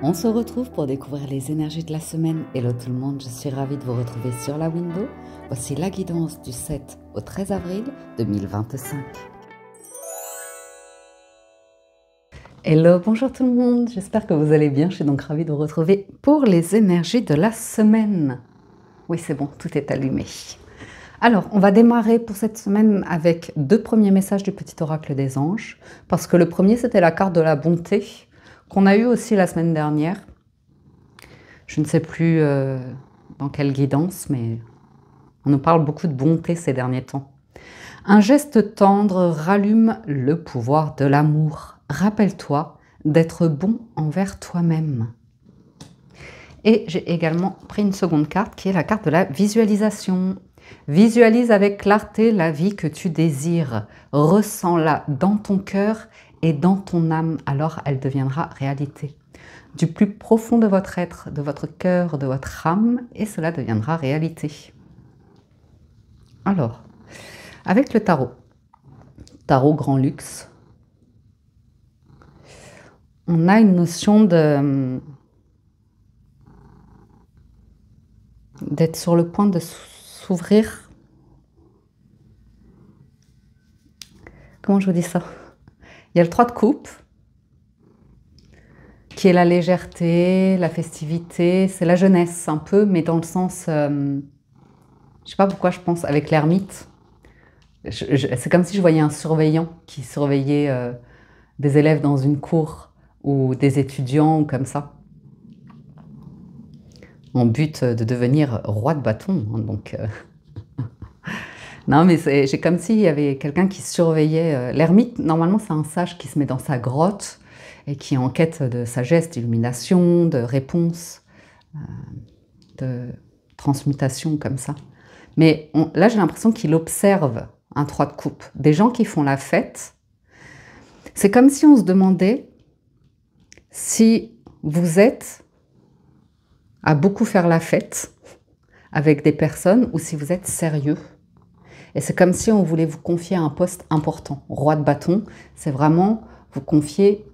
On se retrouve pour découvrir les énergies de la semaine. Hello tout le monde, je suis ravie de vous retrouver sur la window. Voici la guidance du 7 au 13 avril 2025. Hello, bonjour tout le monde, j'espère que vous allez bien. Je suis donc ravie de vous retrouver pour les énergies de la semaine. Oui, c'est bon, tout est allumé. Alors, on va démarrer pour cette semaine avec deux premiers messages du petit oracle des anges, parce que le premier, c'était la carte de la bonté, qu'on a eu aussi la semaine dernière. Je ne sais plus dans quelle guidance, mais on nous parle beaucoup de bonté ces derniers temps. Un geste tendre rallume le pouvoir de l'amour. Rappelle-toi d'être bon envers toi-même. Et j'ai également pris une seconde carte qui est la carte de la visualisation. Visualise avec clarté la vie que tu désires. Ressens-la dans ton cœur et dans ton âme, alors elle deviendra réalité. Du plus profond de votre être, de votre cœur, de votre âme, et cela deviendra réalité. Alors, avec le tarot grand luxe, on a une notion d'être sur le point de s'ouvrir. Comment je vous dis ça? Il y a le 3 de coupe, qui est la légèreté, la festivité, c'est la jeunesse un peu, mais dans le sens, je ne sais pas pourquoi je pense avec l'ermite. C'est comme si je voyais un surveillant qui surveillait des élèves dans une cour ou des étudiants ou comme ça, en but de devenir roi de bâton. Hein, donc, non, mais j'ai comme s'il y avait quelqu'un qui surveillait. L'ermite, normalement, c'est un sage qui se met dans sa grotte et qui est en quête de sagesse, d'illumination, de réponse, de transmutation, comme ça. Mais là, j'ai l'impression qu'il observe un 3 de coupe. Des gens qui font la fête. C'est comme si on se demandait si vous êtes à beaucoup faire la fête avec des personnes ou si vous êtes sérieux. Et c'est comme si on voulait vous confier un poste important. Roi de bâton, c'est vraiment vous confier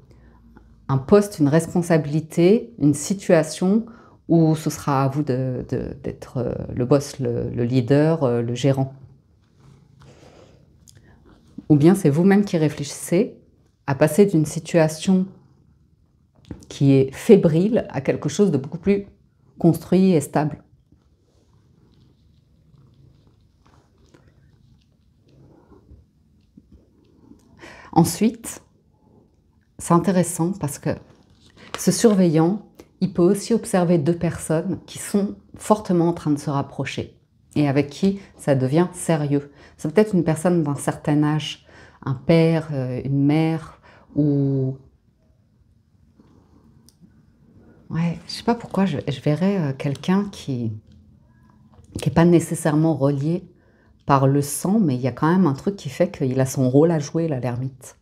un poste, une responsabilité, une situation où ce sera à vous d'être le boss, le leader, le gérant. Ou bien c'est vous-même qui réfléchissez à passer d'une situation qui est fébrile à quelque chose de beaucoup plus construit et stable. Ensuite, c'est intéressant parce que ce surveillant, il peut aussi observer deux personnes qui sont fortement en train de se rapprocher et avec qui ça devient sérieux. C'est peut-être une personne d'un certain âge, un père, une mère ou... Ouais, je ne sais pas pourquoi je verrais quelqu'un qui n'est pas nécessairement relié par le sang, mais il y a quand même un truc qui fait qu'il a son rôle à jouer, là, l'ermite.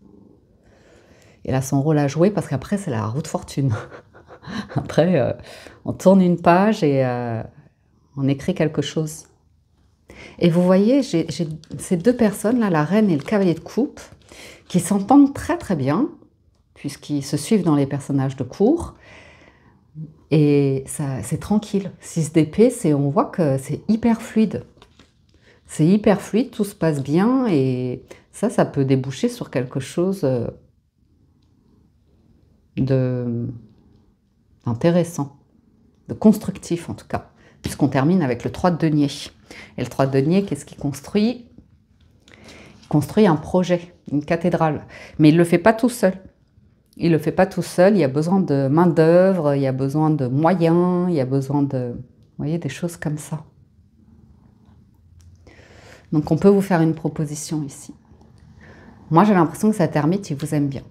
Il a son rôle à jouer parce qu'après, c'est la roue de fortune. Après, on tourne une page et on écrit quelque chose. Et vous voyez, j'ai ces deux personnes-là, la reine et le cavalier de coupe, qui s'entendent très très bien, puisqu'ils se suivent dans les personnages de cour. Et c'est tranquille. 6 d'épée, on voit que c'est hyper fluide. C'est hyper fluide, tout se passe bien et ça peut déboucher sur quelque chose d'intéressant, de constructif en tout cas, puisqu'on termine avec le 3 de denier. Et le 3 de denier, qu'est-ce qu'il construit? Il construit un projet, une cathédrale. Mais il ne le fait pas tout seul. Il ne le fait pas tout seul, il y a besoin de main-d'œuvre, il y a besoin de moyens, il y a besoin de... Vous voyez, des choses comme ça. Donc on peut vous faire une proposition ici. Moi j'ai l'impression que cet ermite, il vous aime bien.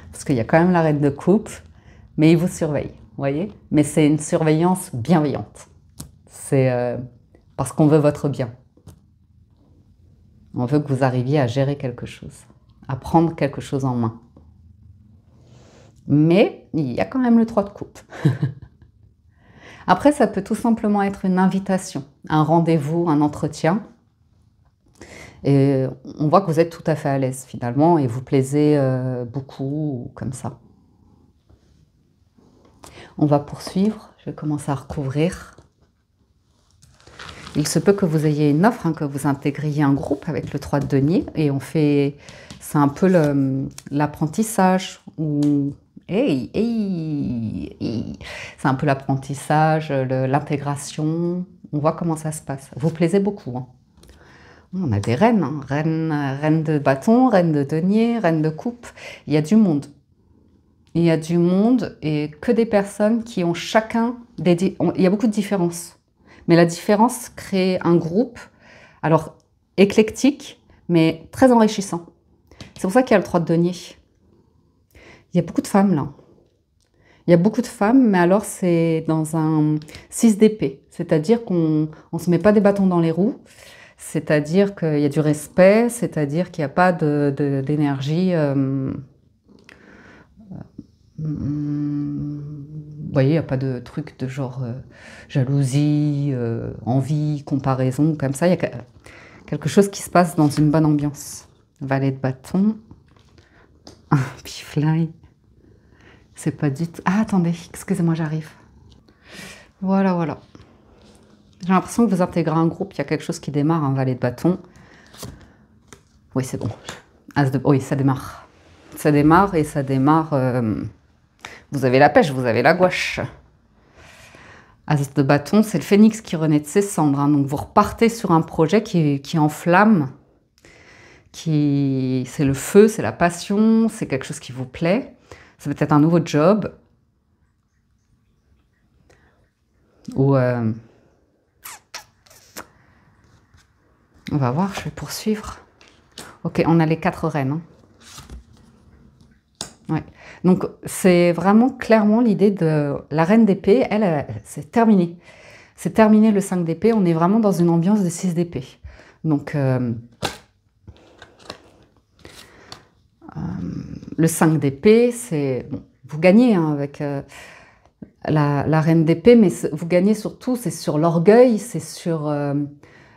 Parce qu'il y a quand même la reine de coupe, mais il vous surveille, vous voyez. Mais c'est une surveillance bienveillante. C'est parce qu'on veut votre bien. On veut que vous arriviez à gérer quelque chose, à prendre quelque chose en main. Mais il y a quand même le 3 de coupe. Après, ça peut tout simplement être une invitation, un rendez-vous, un entretien. Et on voit que vous êtes tout à fait à l'aise finalement et vous plaisez beaucoup, comme ça. On va poursuivre. Je vais commencer à recouvrir. Il se peut que vous ayez une offre, hein, que vous intégriez un groupe avec le 3 de denier. Et on fait... C'est un peu l'apprentissage. Hey, hey, hey. C'est un peu l'apprentissage, l'intégration. On voit comment ça se passe. Vous plaisez beaucoup, hein. On a des reines, hein. Reine de bâton, reine de denier, reine de coupe. Il y a du monde. Il y a du monde et que des personnes qui ont chacun des... Il y a beaucoup de différences. Mais la différence crée un groupe, alors éclectique, mais très enrichissant. C'est pour ça qu'il y a le 3 de denier. Il y a beaucoup de femmes là. Il y a beaucoup de femmes, mais alors c'est dans un 6 d'épée. C'est-à-dire qu'on ne se met pas des bâtons dans les roues. C'est-à-dire qu'il y a du respect, c'est-à-dire qu'il n'y a pas d'énergie... Vous voyez, il n'y a pas de truc de genre jalousie, envie, comparaison, comme ça. Il y a quelque chose qui se passe dans une bonne ambiance. Valet de bâton. Puis fly. C'est pas du tout... Ah, attendez, excusez-moi, j'arrive. Voilà, voilà. J'ai l'impression que vous intégrez un groupe, il y a quelque chose qui démarre, un valet de bâton. Oui, c'est bon. Oui, ça démarre. Ça démarre et ça démarre... Vous avez la pêche, vous avez la gouache. As de bâton, c'est le phénix qui renaît de ses cendres. Hein. Donc vous repartez sur un projet qui enflamme, c'est le feu, c'est la passion, c'est quelque chose qui vous plaît. Ça peut être un nouveau job. Ou on va voir, je vais poursuivre. Ok, on a les 4 reines. Hein. Ouais. Donc, c'est vraiment clairement l'idée de la reine d'épée, elle c'est terminé. C'est terminé le 5 d'épée, on est vraiment dans une ambiance de 6 d'épée. Donc, le 5 d'épée, c'est... Bon, vous gagnez hein, avec la reine d'épée, mais vous gagnez surtout, c'est sur l'orgueil, c'est sur...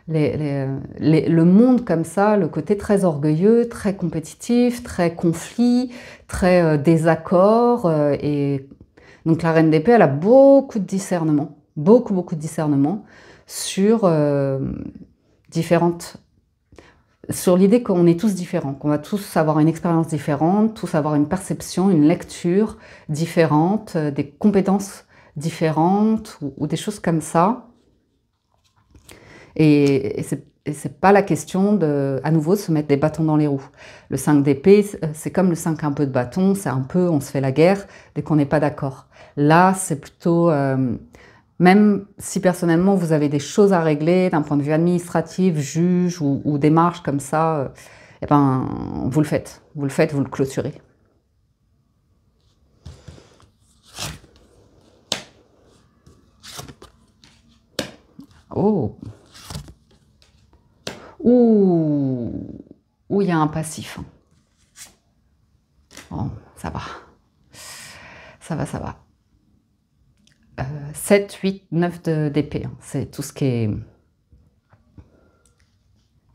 le monde comme ça, le côté très orgueilleux, très compétitif, très conflit, très désaccord. Et donc la reine d'épée, elle a beaucoup de discernement, beaucoup de discernement sur sur l'idée qu'on est tous différents, qu'on va tous avoir une expérience différente, tous avoir une perception, une lecture différente, des compétences différentes ou des choses comme ça. Et c'est pas la question de, à nouveau, de se mettre des bâtons dans les roues. Le 5 d'épée, c'est comme le 5 un peu de bâton, c'est un peu, on se fait la guerre dès qu'on n'est pas d'accord. Là, c'est plutôt, même si personnellement vous avez des choses à régler d'un point de vue administratif, juge ou démarche comme ça, eh ben, vous le faites, vous le clôturez. Oh! Où il y a un passif. Bon, ça va. Ça va, ça va. 7, 8, 9 d'épée. Hein. C'est tout ce qui est... Il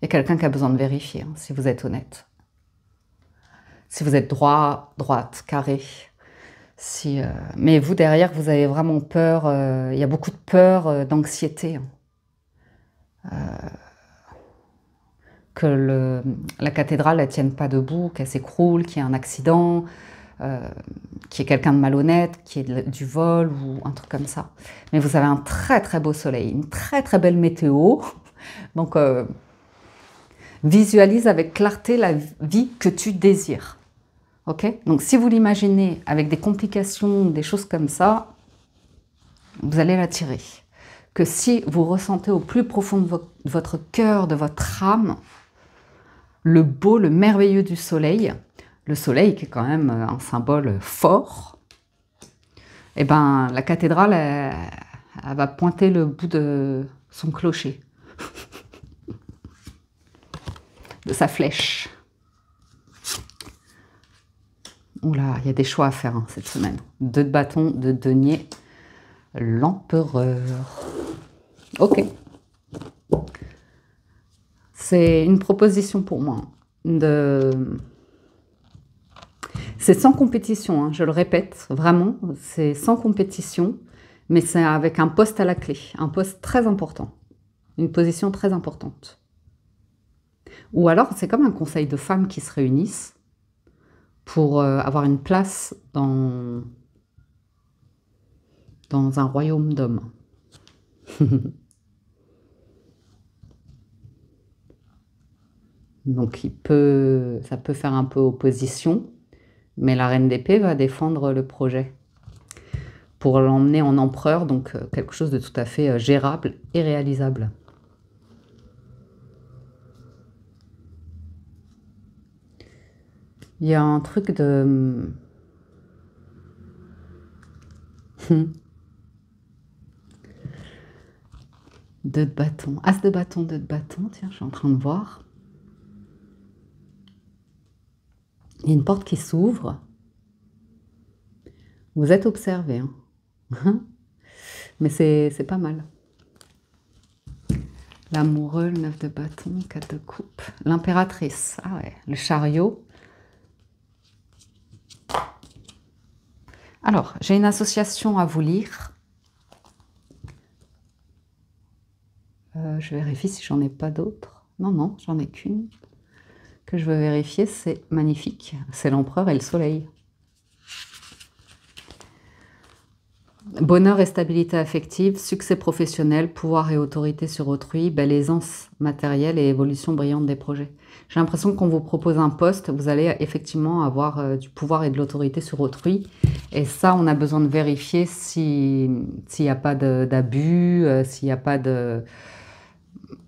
y a quelqu'un qui a besoin de vérifier, hein, si vous êtes honnête. Si vous êtes droit, droite, carré. Si, mais vous, derrière, vous avez vraiment peur. Il y a beaucoup de peur, d'anxiété. Hein. Que la cathédrale ne tienne pas debout, qu'elle s'écroule, qu'il y ait un accident, qu'il y ait quelqu'un de malhonnête, qu'il y ait du vol ou un truc comme ça. Mais vous avez un très très beau soleil, une très très belle météo. Donc visualise avec clarté la vie que tu désires. Okay? Donc si vous l'imaginez avec des complications, des choses comme ça, vous allez l'attirer. Que si vous ressentez au plus profond de votre cœur, de votre âme, le beau, le merveilleux du soleil, le soleil qui est quand même un symbole fort, et ben la cathédrale, elle va pointer le bout de son clocher, de sa flèche. Oula, il y a des choix à faire hein, cette semaine. 2 de bâton, 2 de denier, l'empereur. Ok. C'est une proposition pour moi. C'est sans compétition, hein, je le répète, vraiment, c'est sans compétition, mais c'est avec un poste à la clé, un poste très important, une position très importante. Ou alors, c'est comme un conseil de femmes qui se réunissent pour avoir une place dans un royaume d'hommes. Donc ça peut faire un peu opposition, mais la reine d'épée va défendre le projet pour l'emmener en empereur, donc quelque chose de tout à fait gérable et réalisable. Il y a un truc de... Deux de bâton. As de bâton, deux de bâton. Tiens, je suis en train de voir. Il y a une porte qui s'ouvre. Vous êtes observé, hein. Mais c'est pas mal. L'amoureux, le 9 de bâton, 4 de coupe. L'impératrice. Ah ouais, le chariot. Alors, j'ai une association à vous lire. Je vérifie si j'en ai pas d'autres. Non, non, j'en ai qu'une. Que je veux vérifier, c'est magnifique. C'est l'empereur et le soleil. Bonheur et stabilité affective, succès professionnel, pouvoir et autorité sur autrui, belle aisance matérielle et évolution brillante des projets. J'ai l'impression qu'on vous propose un poste, vous allez effectivement avoir du pouvoir et de l'autorité sur autrui. Et ça, on a besoin de vérifier s'il n'y a pas d'abus, s'il n'y a pas de...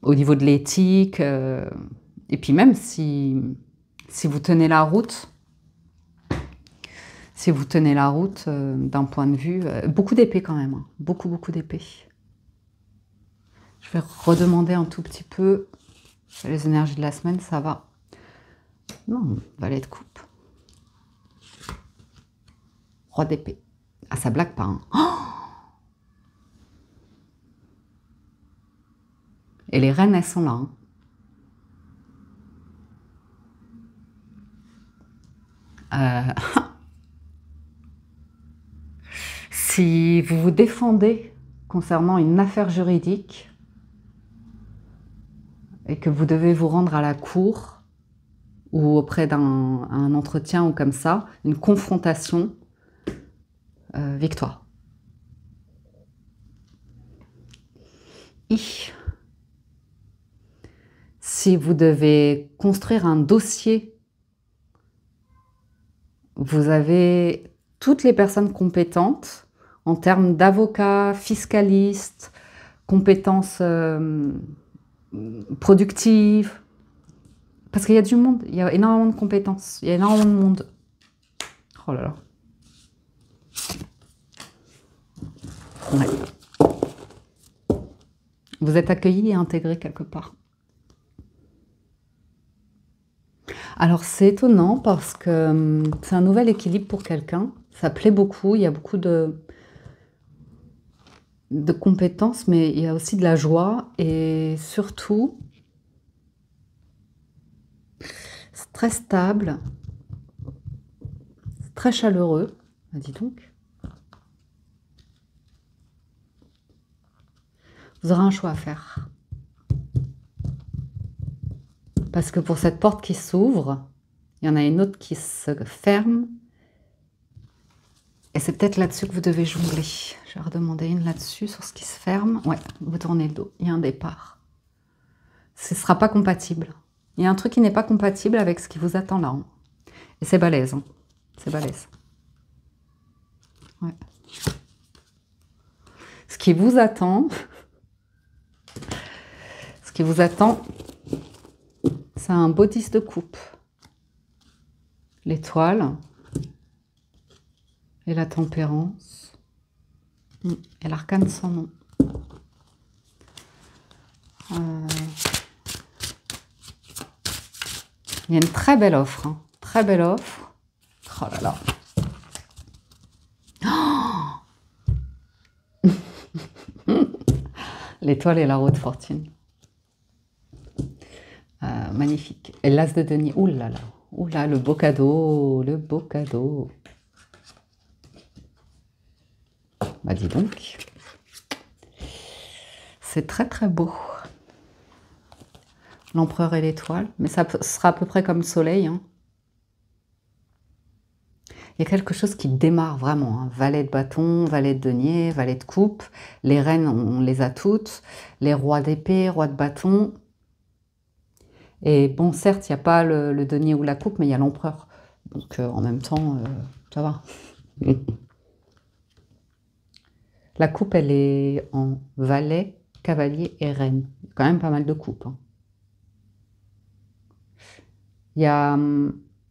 au niveau de l'éthique. Et puis même si vous tenez la route... Si vous tenez la route d'un point de vue... beaucoup d'épées quand même, hein. Beaucoup d'épées. Je vais redemander un tout petit peu les énergies de la semaine, ça va. Non, valet de coupe. Roi d'épée. Ah, ça blague pas, hein. Oh, et les reines, elles sont là, hein. Si vous vous défendez concernant une affaire juridique et que vous devez vous rendre à la cour ou auprès d'un entretien ou comme ça, une confrontation, victoire. Si vous devez construire un dossier, vous avez toutes les personnes compétentes en termes d'avocats, fiscalistes, compétences productives, parce qu'il y a du monde, il y a énormément de compétences, il y a énormément de monde. Oh là là. Ouais. Vous êtes accueillis et intégrés quelque part. Alors c'est étonnant parce que c'est un nouvel équilibre pour quelqu'un. Ça plaît beaucoup, il y a beaucoup de compétences, mais il y a aussi de la joie et surtout, c'est très stable, c'est très chaleureux. Ah, dis donc. Vous aurez un choix à faire. Parce que pour cette porte qui s'ouvre, il y en a une autre qui se ferme. Et c'est peut-être là-dessus que vous devez jongler. Je vais redemander une là-dessus, sur ce qui se ferme. Ouais, vous tournez le dos. Il y a un départ. Ce ne sera pas compatible. Il y a un truc qui n'est pas compatible avec ce qui vous attend là. Hein. Et c'est balèze. Hein. C'est balèze. Ouais. Ce qui vous attend... Ce qui vous attend... C'est un beau 10 de coupe. L'étoile. Et la tempérance. Et l'arcane sans nom. Il y a une très belle offre. Hein. Très belle offre. Oh là là. Oh l'étoile et la roue de fortune. Magnifique. Et l'as de denier. Ouh là là. Oula, le beau cadeau, le beau cadeau. Bah dis donc. C'est très très beau. L'empereur et l'étoile. Mais ça sera à peu près comme le soleil. Hein. Il y a quelque chose qui démarre vraiment. Hein. Valet de bâton, valet de denier, valet de coupe. Les reines, on les a toutes. Les rois d'épée, rois de bâton. Et bon, certes, il n'y a pas le denier ou la coupe, mais il y a l'empereur. Donc en même temps, ça va. La coupe, elle est en valet, cavalier et reine. Il y a quand même pas mal de coupes. Hein. Il y a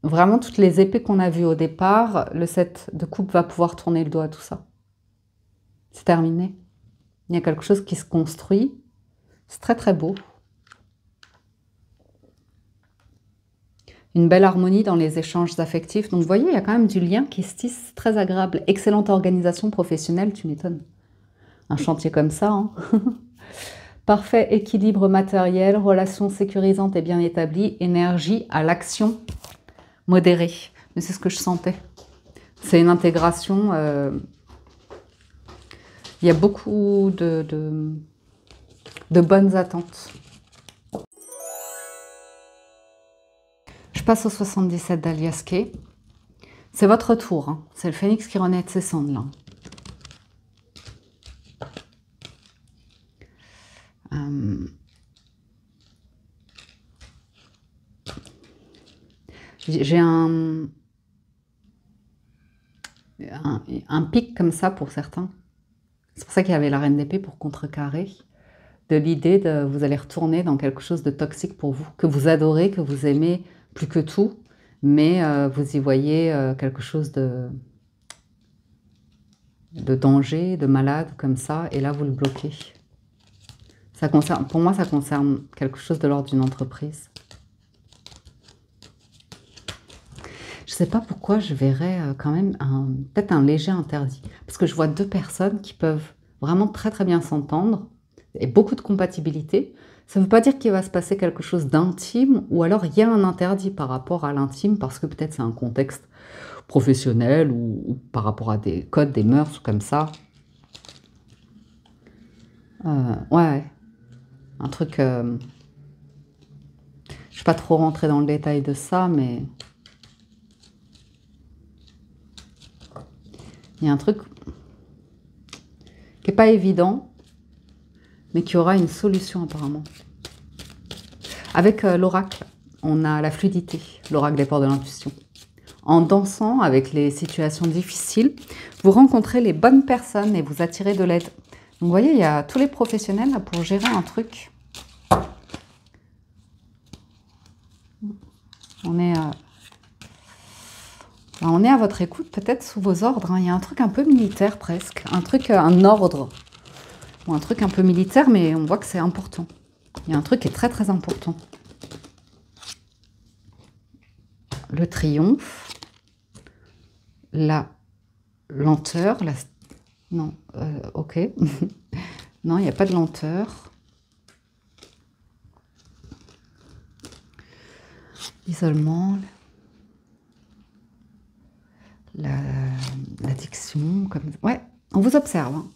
vraiment toutes les épées qu'on a vues au départ. Le 7 de coupe va pouvoir tourner le dos à tout ça. C'est terminé. Il y a quelque chose qui se construit. C'est très très beau. Une belle harmonie dans les échanges affectifs. Donc vous voyez, il y a quand même du lien qui se tisse, très agréable. Excellente organisation professionnelle, tu m'étonnes. Un chantier comme ça. Hein. Parfait équilibre matériel, relations sécurisantes et bien établies, énergie à l'action modérée. Mais c'est ce que je sentais. C'est une intégration. Il y a beaucoup de bonnes attentes. Je passe au 77 d'Alias Kay. C'est votre tour. Hein. C'est le phénix qui renaît de ses cendres là. J'ai un pic comme ça pour certains. C'est pour ça qu'il y avait la reine d'épée pour contrecarrer. De l'idée de vous allez retourner dans quelque chose de toxique pour vous, que vous adorez, que vous aimez plus que tout, mais vous y voyez quelque chose de danger, de malade comme ça, et là vous le bloquez. Ça concerne, pour moi, ça concerne quelque chose de l'ordre d'une entreprise. Je ne sais pas pourquoi je verrais quand même peut-être un léger interdit. Parce que je vois deux personnes qui peuvent vraiment très très bien s'entendre et beaucoup de compatibilité. Ça ne veut pas dire qu'il va se passer quelque chose d'intime ou alors il y a un interdit par rapport à l'intime parce que peut-être c'est un contexte professionnel ou par rapport à des codes, des mœurs ou comme ça. Ouais, un truc... je ne vais pas trop rentrer dans le détail de ça, mais... Il y a un truc qui n'est pas évident, mais qui aura une solution apparemment. Avec l'oracle, on a la fluidité, l'oracle des ports de l'intuition. En dansant avec les situations difficiles, vous rencontrez les bonnes personnes et vous attirez de l'aide. Donc vous voyez, il y a tous les professionnels là pour gérer un truc. On est à votre écoute, peut-être sous vos ordres. Hein. Il y a un truc un peu militaire presque, un truc, un ordre, ou un truc un peu militaire, mais on voit que c'est important. Il y a un truc qui est très très important. Le triomphe, la lenteur, non, ok. Non, il n'y a pas de lenteur. L'isolement, l'addiction, comme... Ouais, on vous observe. Hein.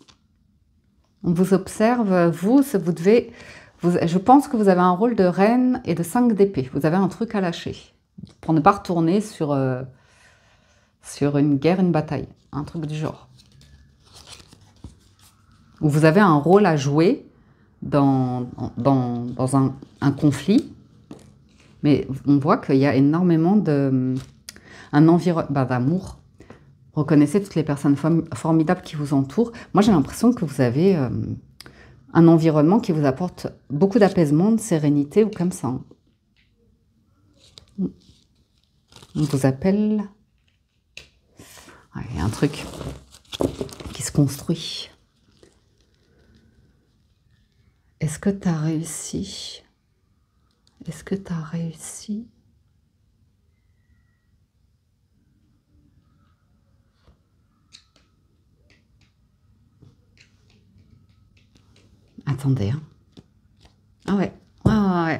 On vous observe, vous devez... je pense que vous avez un rôle de reine et de 5 d'épée. Vous avez un truc à lâcher. Pour ne pas retourner sur une guerre, une bataille. Un truc du genre. Vous avez un rôle à jouer dans un conflit. Mais on voit qu'il y a énormément d'amour. Reconnaissez toutes les personnes formidables qui vous entourent. Moi, j'ai l'impression que vous avez un environnement qui vous apporte beaucoup d'apaisement, de sérénité ou comme ça. On vous appelle... Ouais, il y a un truc qui se construit. Est-ce que tu as réussi? Est-ce que tu as réussi? Attendez. Hein. Ah ouais. Ouais.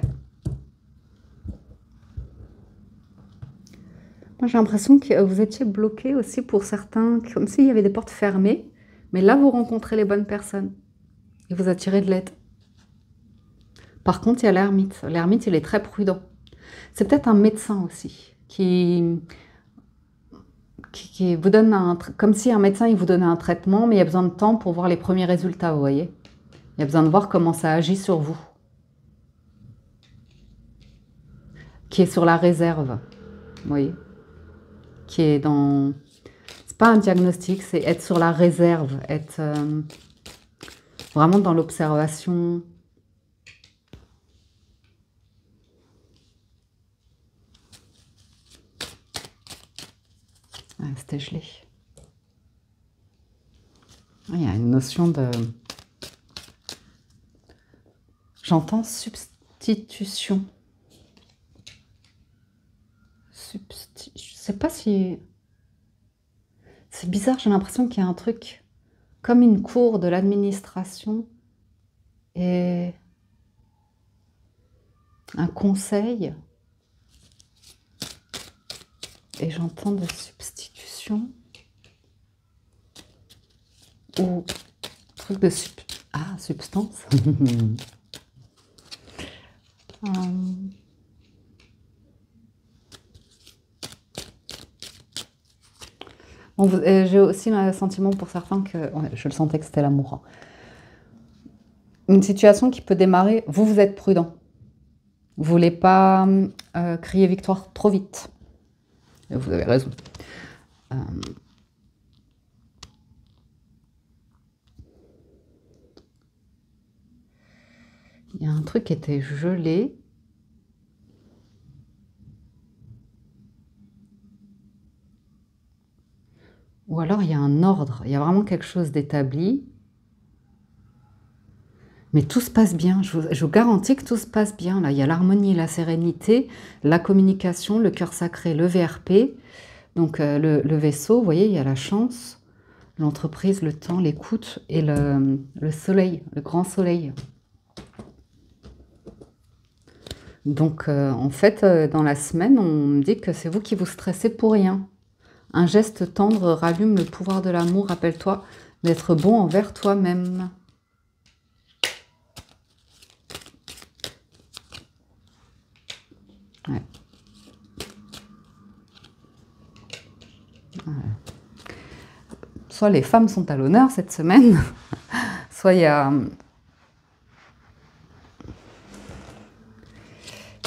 j'ai l'impression que vous étiez bloqué aussi pour certains, comme s'il y avait des portes fermées. Mais là, vous rencontrez les bonnes personnes et vous attirez de l'aide. Par contre, il y a l'ermite. L'ermite, il est très prudent. C'est peut-être un médecin aussi qui vous donne comme si un médecin il vous donnait un traitement, mais il y a besoin de temps pour voir les premiers résultats, vous voyez. Il y a besoin de voir comment ça agit sur vous. Qui est sur la réserve, vous voyez. Qui est dans... C'est pas un diagnostic, c'est être sur la réserve, être vraiment dans l'observation. Ah, c'était gelé. Il y a une notion de... J'entends substitution. Je sais pas si... C'est bizarre, j'ai l'impression qu'il y a un truc comme une cour de l'administration et un conseil. Et j'entends de substitution ou truc de substance. Bon, j'ai aussi le sentiment pour certains que, ouais, je le sentais que c'était l'amour. Une situation qui peut démarrer, vous êtes prudent. Vous voulez pas crier victoire trop vite. Et vous avez raison. Il y a un truc qui était gelé. Ou alors il y a un ordre, il y a vraiment quelque chose d'établi. Mais tout se passe bien, je vous garantis que tout se passe bien. Là, il y a l'harmonie, la sérénité, la communication, le cœur sacré, le VRP. Donc le vaisseau, vous voyez, il y a la chance, l'entreprise, le temps, l'écoute et le soleil, le grand soleil. Donc en fait, dans la semaine, on me dit que c'est vous qui vous stressez pour rien. Un geste tendre rallume le pouvoir de l'amour. Rappelle-toi d'être bon envers toi-même. Ouais. Ouais. Soit les femmes sont à l'honneur cette semaine, soit il y a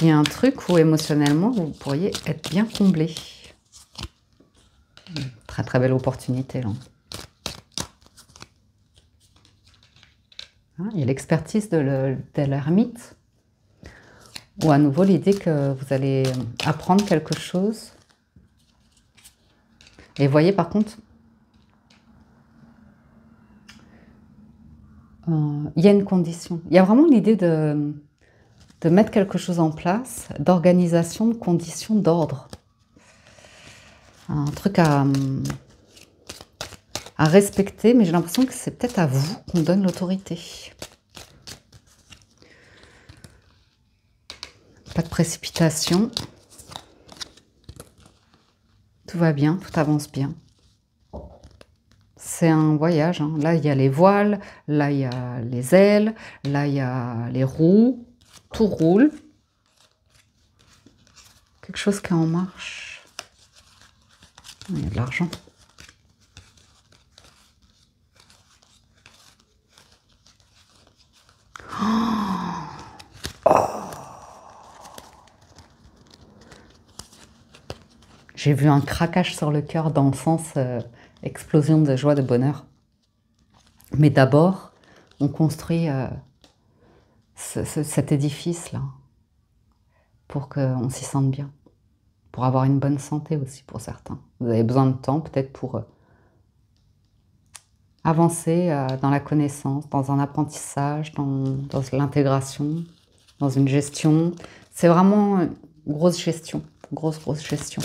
un truc où émotionnellement vous pourriez être bien comblé. Très très belle opportunité là. Il y a l'expertise de l'ermite, ou à nouveau l'idée que vous allez apprendre quelque chose. Et voyez par contre, il y a une condition. Il y a vraiment l'idée de mettre quelque chose en place, d'organisation, de conditions, d'ordre. Un truc à respecter, mais j'ai l'impression que c'est peut-être à vous qu'on donne l'autorité. Pas de précipitation. Tout va bien, tout avance bien. C'est un voyage, hein. Là, il y a les voiles, là, il y a les ailes, là, il y a les roues. Tout roule. Quelque chose qui est en marche. Il y a de l'argent. J'ai vu un craquage sur le cœur dans le sens explosion de joie, de bonheur. Mais d'abord, on construit cet édifice-là pour qu'on s'y sente bien, pour avoir une bonne santé aussi pour certains. Vous avez besoin de temps peut-être pour avancer dans la connaissance, dans un apprentissage, dans l'intégration, dans une gestion. C'est vraiment une grosse gestion, grosse gestion.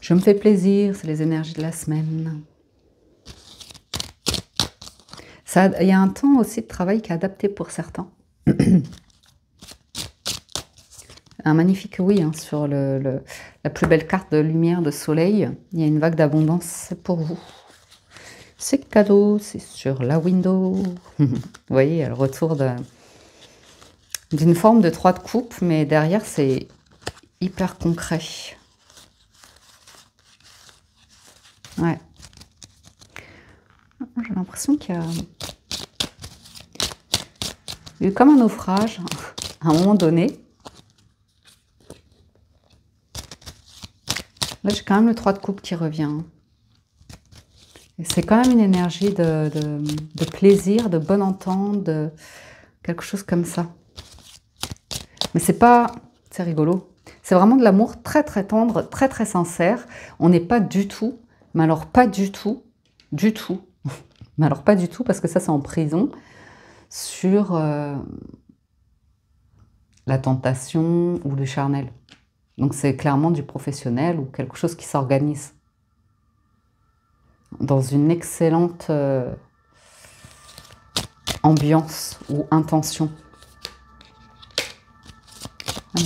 Je me fais plaisir, c'est les énergies de la semaine. Il y a un temps aussi de travail qui est adapté pour certains. Un magnifique oui, hein, sur la plus belle carte de lumière, de soleil. Il y a une vague d'abondance, c'est pour vous. C'est cadeau, c'est sur la window. Vous voyez, il y a le retour d'une forme de 3 de coupe, mais derrière, c'est hyper concret. Ouais. J'ai l'impression qu'il y a eu comme un naufrage à un moment donné. Là, j'ai quand même le 3 de coupe qui revient. Et c'est quand même une énergie de plaisir, de bonne entente, de quelque chose comme ça. Mais c'est pas... C'est rigolo. C'est vraiment de l'amour très très tendre, très très sincère. On n'est pas du tout, mais alors pas du tout, mais alors pas du tout, parce que ça c'est en prison, sur la tentation ou le charnel. Donc c'est clairement du professionnel ou quelque chose qui s'organise dans une excellente ambiance ou intention. Ah,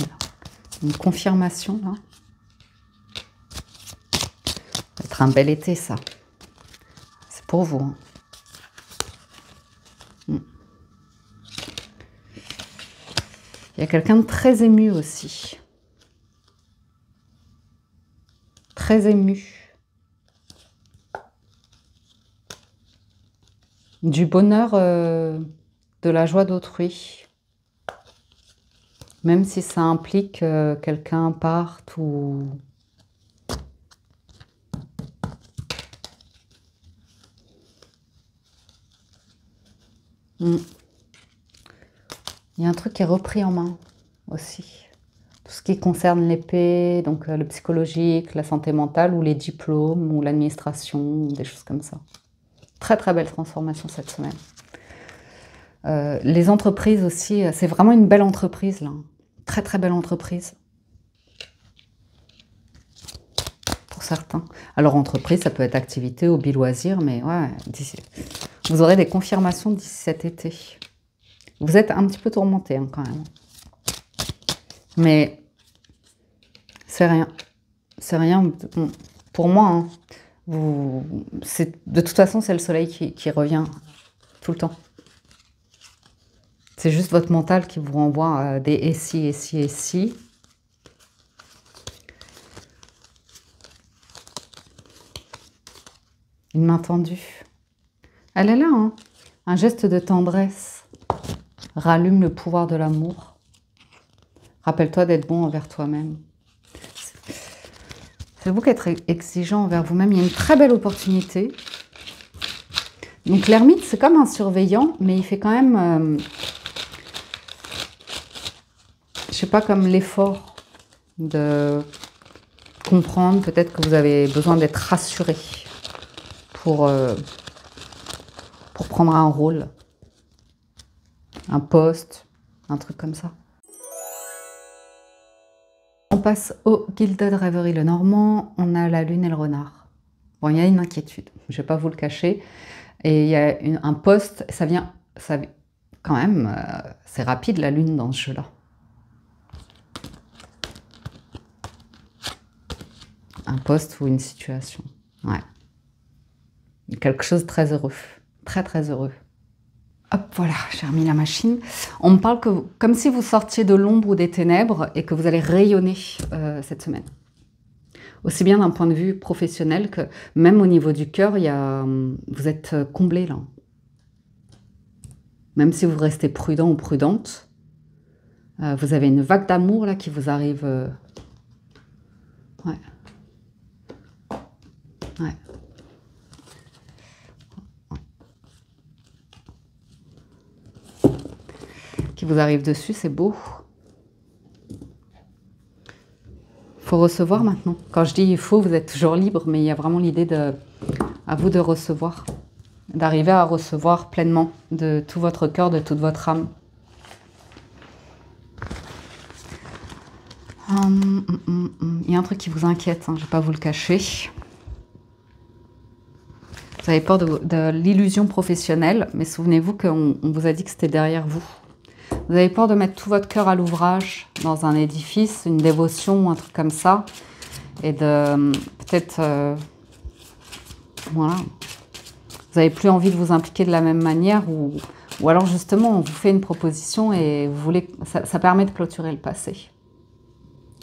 une confirmation là. Ça va être un bel été ça. C'est pour vous. Hein. Il y a quelqu'un de très ému aussi. Très ému. Du bonheur, de la joie d'autrui. Même si ça implique que quelqu'un parte ou... Il y a un truc qui est repris en main aussi. Tout ce qui concerne l'épée, donc le psychologique, la santé mentale ou les diplômes ou l'administration, des choses comme ça. Très très belle transformation cette semaine. Les entreprises aussi, c'est vraiment une belle entreprise là. Très très belle entreprise. Pour certains. Alors entreprise, ça peut être activité, hobby, loisir, mais ouais, vous aurez des confirmations d'ici cet été. Vous êtes un petit peu tourmenté hein, quand même. Mais c'est rien. C'est rien pour moi. Hein. De toute façon, c'est le soleil qui revient tout le temps. C'est juste votre mental qui vous renvoie des et si, et si, et si. Une main tendue. Elle est là, hein. Un geste de tendresse. Rallume le pouvoir de l'amour. Rappelle-toi d'être bon envers toi-même. C'est vous qui êtes exigeant envers vous-même. Il y a une très belle opportunité. Donc l'ermite, c'est comme un surveillant, mais il fait quand même... je sais pas, comme l'effort de comprendre peut-être que vous avez besoin d'être rassuré pour prendre un rôle, un poste, un truc comme ça. On passe au Gilded Rêverie le Normand, on a la lune et le renard. Bon, il y a une inquiétude, je ne vais pas vous le cacher, et il y a un poste, ça quand même, c'est rapide la lune dans ce jeu-là. Un poste ou une situation, ouais. Quelque chose de très heureux, très très heureux. Hop, voilà, j'ai remis la machine. On me parle comme si vous sortiez de l'ombre ou des ténèbres et que vous allez rayonner cette semaine. Aussi bien d'un point de vue professionnel que même au niveau du cœur, vous êtes comblé là. Même si vous restez prudent ou prudente, vous avez une vague d'amour là qui vous arrive. Ouais. Ouais. Qui vous arrive dessus, c'est beau. Il faut recevoir maintenant. Quand je dis il faut, vous êtes toujours libre, mais il y a vraiment l'idée à vous de recevoir, d'arriver à recevoir pleinement de tout votre cœur, de toute votre âme. Il y a un truc qui vous inquiète, hein, je ne vais pas vous le cacher. Vous avez peur de l'illusion professionnelle, mais souvenez-vous qu'on vous a dit que c'était derrière vous. Vous avez peur de mettre tout votre cœur à l'ouvrage dans un édifice, une dévotion ou un truc comme ça. Et de peut-être... voilà. Vous n'avez plus envie de vous impliquer de la même manière ou alors justement on vous fait une proposition et vous voulez, ça permet de clôturer le passé.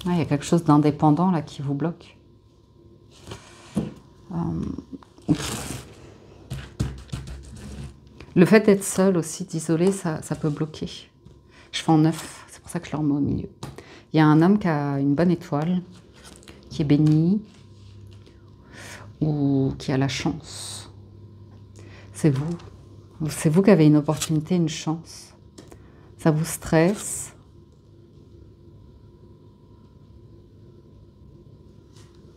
Il y a quelque chose d'indépendant là qui vous bloque. Le fait d'être seul aussi, d'isoler, ça peut bloquer. Je fais en 9, c'est pour ça que je le remets au milieu. Il y a un homme qui a une bonne étoile, qui est béni, ou qui a la chance. C'est vous. C'est vous qui avez une opportunité, une chance. Ça vous stresse.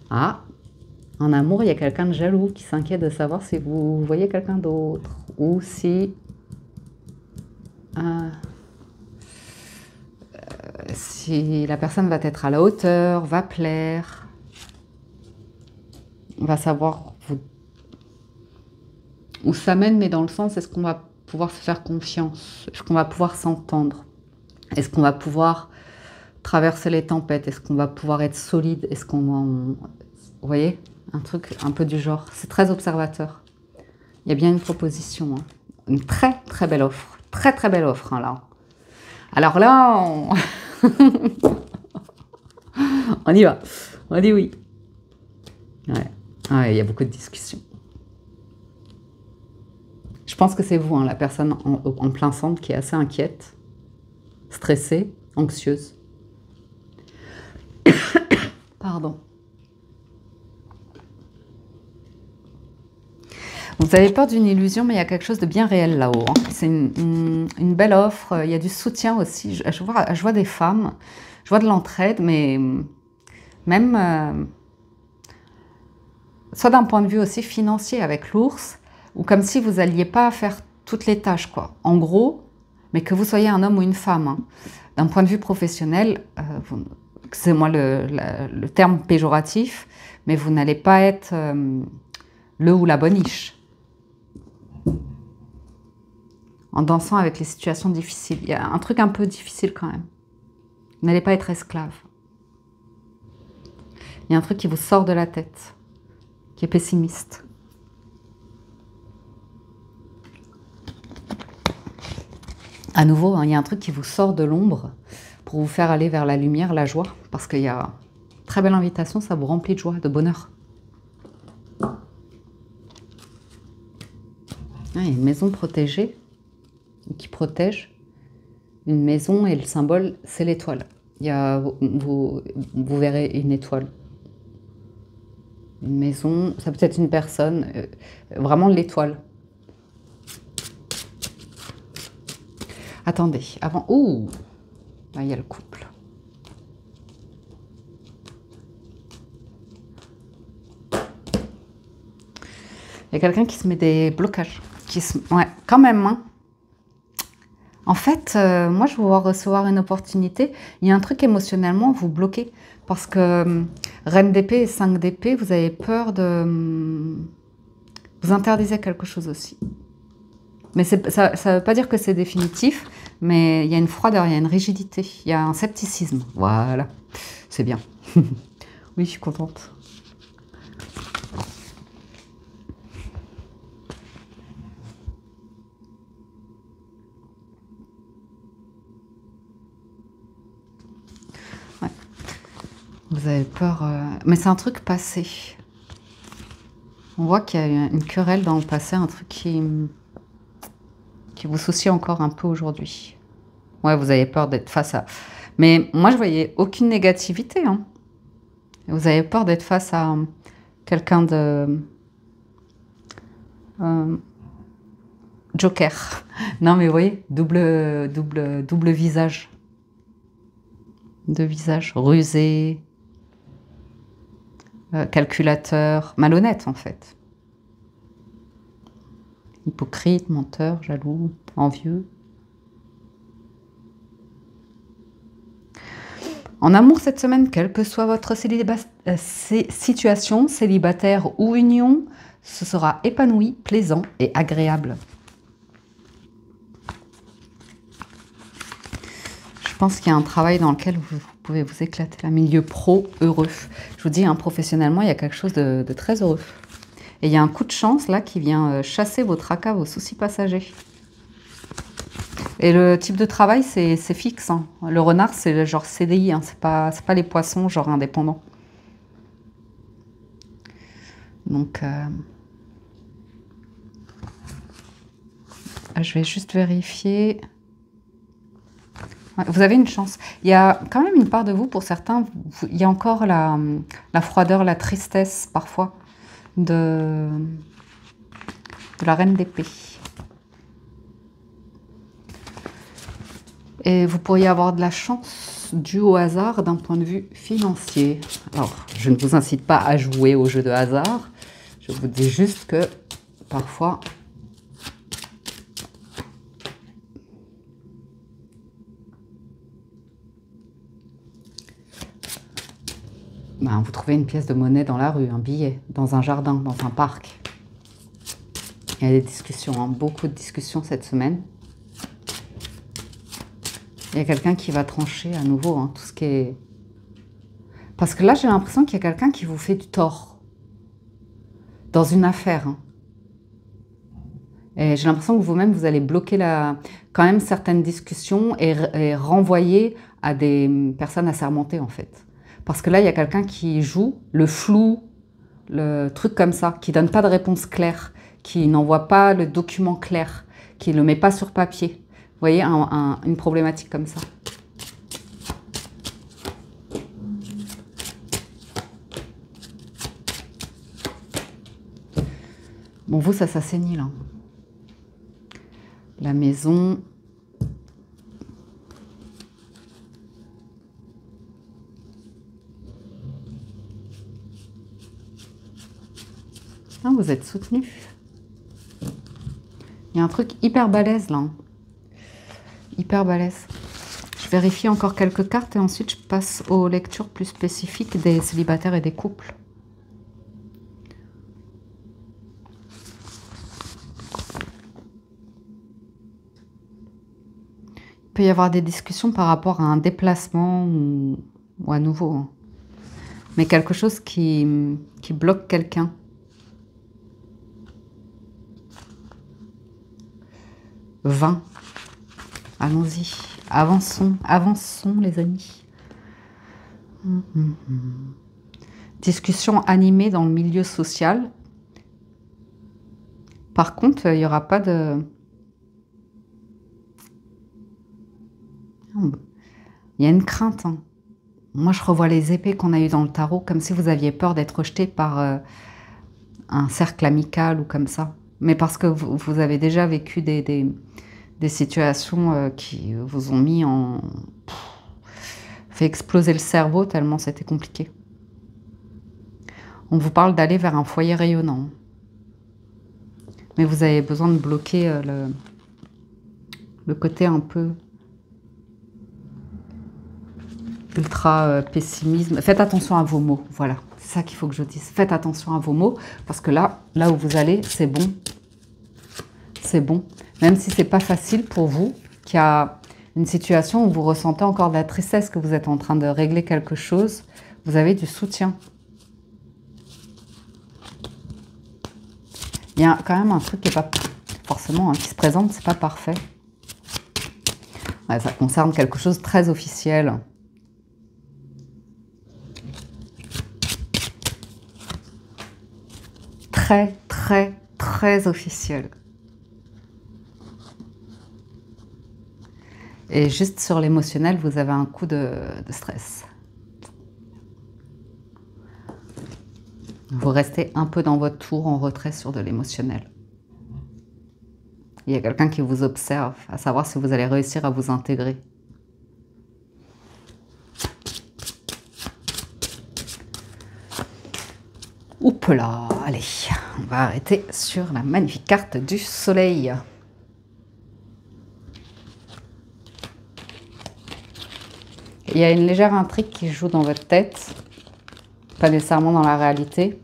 Ah, en amour, il y a quelqu'un de jaloux qui s'inquiète de savoir si vous voyez quelqu'un d'autre. Ou si... si la personne va être à la hauteur, va plaire, va savoir où ça mène, mais dans le sens, est-ce qu'on va pouvoir se faire confiance? Est-ce qu'on va pouvoir s'entendre? Est-ce qu'on va pouvoir traverser les tempêtes? Est-ce qu'on va pouvoir être solide? Est-ce qu'on va... Vous voyez? Un truc un peu du genre. C'est très observateur. Il y a bien une proposition. Hein. Une très, très belle offre. Très, très belle offre, hein, là. Alors là, on y va. On dit oui. Ouais. Ouais, il y a beaucoup de discussions. Je pense que c'est vous, hein, la personne en plein centre qui est assez inquiète, stressée, anxieuse. Pardon. Vous avez peur d'une illusion, mais il y a quelque chose de bien réel là-haut. Hein. C'est une belle offre. Il y a du soutien aussi. Je vois des femmes, je vois de l'entraide, mais même soit d'un point de vue aussi financier avec l'ours, ou comme si vous n'alliez pas faire toutes les tâches, quoi. En gros, mais que vous soyez un homme ou une femme. Hein. D'un point de vue professionnel, c'est moi le terme péjoratif, mais vous n'allez pas être le ou la boniche. En dansant avec les situations difficiles. Il y a un truc un peu difficile quand même. Vous n'allez pas être esclave. Il y a un truc qui vous sort de la tête, qui est pessimiste. À nouveau, hein, il y a un truc qui vous sort de l'ombre pour vous faire aller vers la lumière, la joie, parce qu'il y a une très belle invitation, ça vous remplit de joie, de bonheur. Ah, il y a une maison protégée, qui protège. Une maison et le symbole, c'est l'étoile. Vous verrez une étoile. Une maison, ça peut être une personne, vraiment l'étoile. Attendez, avant... Ouh, là, il y a le couple. Il y a quelqu'un qui se met des blocages. Ouais, quand même. Hein. En fait, moi, je vais recevoir une opportunité. Il y a un truc émotionnellement, vous bloquez. Parce que Reine d'épée et 5 d'épée, vous avez peur de... Vous interdisez quelque chose aussi. Mais ça ne veut pas dire que c'est définitif, mais il y a une froideur, il y a une rigidité, il y a un scepticisme. Voilà, c'est bien. Oui, je suis contente. Ouais. Vous avez peur, mais c'est un truc passé. On voit qu'il y a une querelle dans le passé, un truc qui vous soucie encore un peu aujourd'hui. Ouais, vous avez peur d'être face à... Mais moi, je voyais aucune négativité. Hein. Vous avez peur d'être face à quelqu'un de... Joker. Non, mais vous voyez, double visage. Deux visages, rusé, calculateur, malhonnête en fait. Hypocrite, menteur, jaloux, envieux. En amour cette semaine, quelle que soit votre situation, célibataire ou union, ce sera épanoui, plaisant et agréable. Je pense qu'il y a un travail dans lequel vous pouvez vous éclater. Là, milieu pro, heureux. Je vous dis, hein, professionnellement, il y a quelque chose de très heureux. Et il y a un coup de chance là qui vient chasser vos tracas, vos soucis passagers. Et le type de travail, c'est fixe. Hein. Le renard, c'est le genre CDI, hein. C'est pas les poissons, genre indépendant. Donc, je vais juste vérifier. Ouais, vous avez une chance. Il y a quand même une part de vous, pour certains, il y a encore la froideur, la tristesse parfois de la reine d'épée. Et vous pourriez avoir de la chance due au hasard d'un point de vue financier. Alors, je ne vous incite pas à jouer au jeu de hasard. Je vous dis juste que parfois, vous trouvez une pièce de monnaie dans la rue, un billet, dans un jardin, dans un parc. Il y a des discussions, hein, beaucoup de discussions cette semaine. Il y a quelqu'un qui va trancher à nouveau, hein, tout ce qui est... Parce que là, j'ai l'impression qu'il y a quelqu'un qui vous fait du tort. Dans une affaire. Hein. Et j'ai l'impression que vous-même, vous allez bloquer quand même certaines discussions et renvoyer à des personnes assermentées, en fait. Parce que là, il y a quelqu'un qui joue le flou, le truc comme ça, qui ne donne pas de réponse claire, qui n'envoie pas le document clair, qui ne le met pas sur papier. Vous voyez, une problématique comme ça. Bon, vous, ça s'assainit, là. La maison. Ah, vous êtes soutenu. Il y a un truc hyper balèze, là. Hyper balèze. Je vérifie encore quelques cartes et ensuite je passe aux lectures plus spécifiques des célibataires et des couples. Il peut y avoir des discussions par rapport à un déplacement ou à nouveau. Hein. Mais quelque chose qui bloque quelqu'un. « 20 ». Allons-y, avançons, avançons les amis. Discussion animée dans le milieu social. Par contre, il n'y aura pas de... Il y a une crainte. Hein. Moi, je revois les épées qu'on a eues dans le tarot, comme si vous aviez peur d'être rejeté par un cercle amical ou comme ça. Mais parce que vous avez déjà vécu des situations qui vous ont mis en... fait exploser le cerveau tellement c'était compliqué. On vous parle d'aller vers un foyer rayonnant. Mais vous avez besoin de bloquer le côté un peu ultra pessimisme. Faites attention à vos mots, voilà. C'est ça qu'il faut que je dise. Faites attention à vos mots, parce que là où vous allez, c'est bon. C'est bon. Même si c'est pas facile pour vous, qu'il y a une situation où vous ressentez encore de la tristesse, que vous êtes en train de régler quelque chose, vous avez du soutien. Il y a quand même un truc qui n'est pas forcément, hein, qui se présente, c'est pas parfait. Ouais, ça concerne quelque chose de très officiel. Très, très, très officiel. Et juste sur l'émotionnel, vous avez un coup de stress. Vous restez un peu dans votre tour en retrait sur de l'émotionnel. Il y a quelqu'un qui vous observe, à savoir si vous allez réussir à vous intégrer. Oups là, allez, on va arrêter sur la magnifique carte du soleil. Il y a une légère intrigue qui joue dans votre tête, pas nécessairement dans la réalité,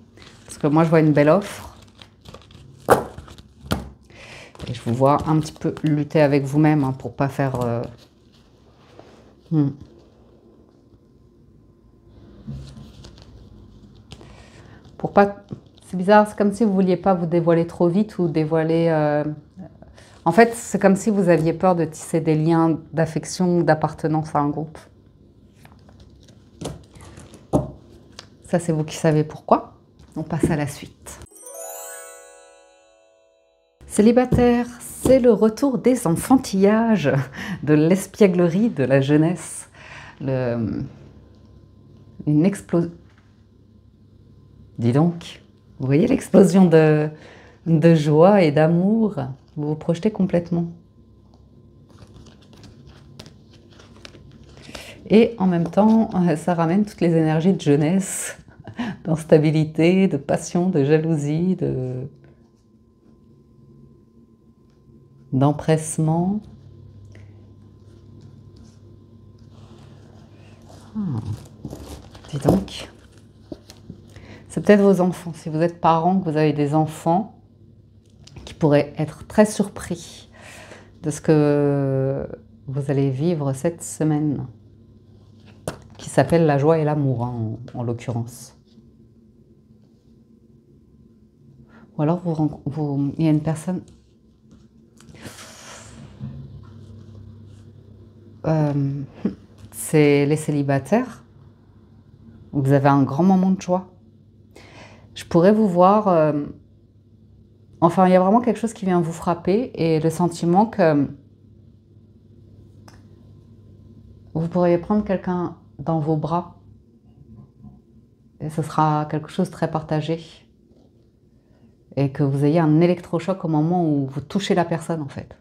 parce que moi je vois une belle offre. Et je vous vois un petit peu lutter avec vous-même hein, pour pas faire Hmm. Pour pas... C'est bizarre, c'est comme si vous vouliez pas vous dévoiler trop vite ou dévoiler... En fait, c'est comme si vous aviez peur de tisser des liens d'affection ou d'appartenance à un groupe. Ça, c'est vous qui savez pourquoi. On passe à la suite. Célibataire, c'est le retour des enfantillages, de l'espièglerie de la jeunesse. Une explosion... Dis donc, vous voyez l'explosion de joie et d'amour. Vous vous projetez complètement. Et en même temps, ça ramène toutes les énergies de jeunesse, d'instabilité, de passion, de jalousie, d'empressement. Dis donc. C'est peut-être vos enfants. Si vous êtes parents, que vous avez des enfants, qui pourraient être très surpris de ce que vous allez vivre cette semaine, qui s'appelle la joie et l'amour, hein, en l'occurrence. Ou alors il y a une personne... c'est les célibataires. Vous avez un grand moment de joie. Je pourrais vous voir... enfin, il y a vraiment quelque chose qui vient vous frapper et le sentiment que vous pourriez prendre quelqu'un dans vos bras et ce sera quelque chose de très partagé. Et que vous ayez un électrochoc au moment où vous touchez la personne, en fait.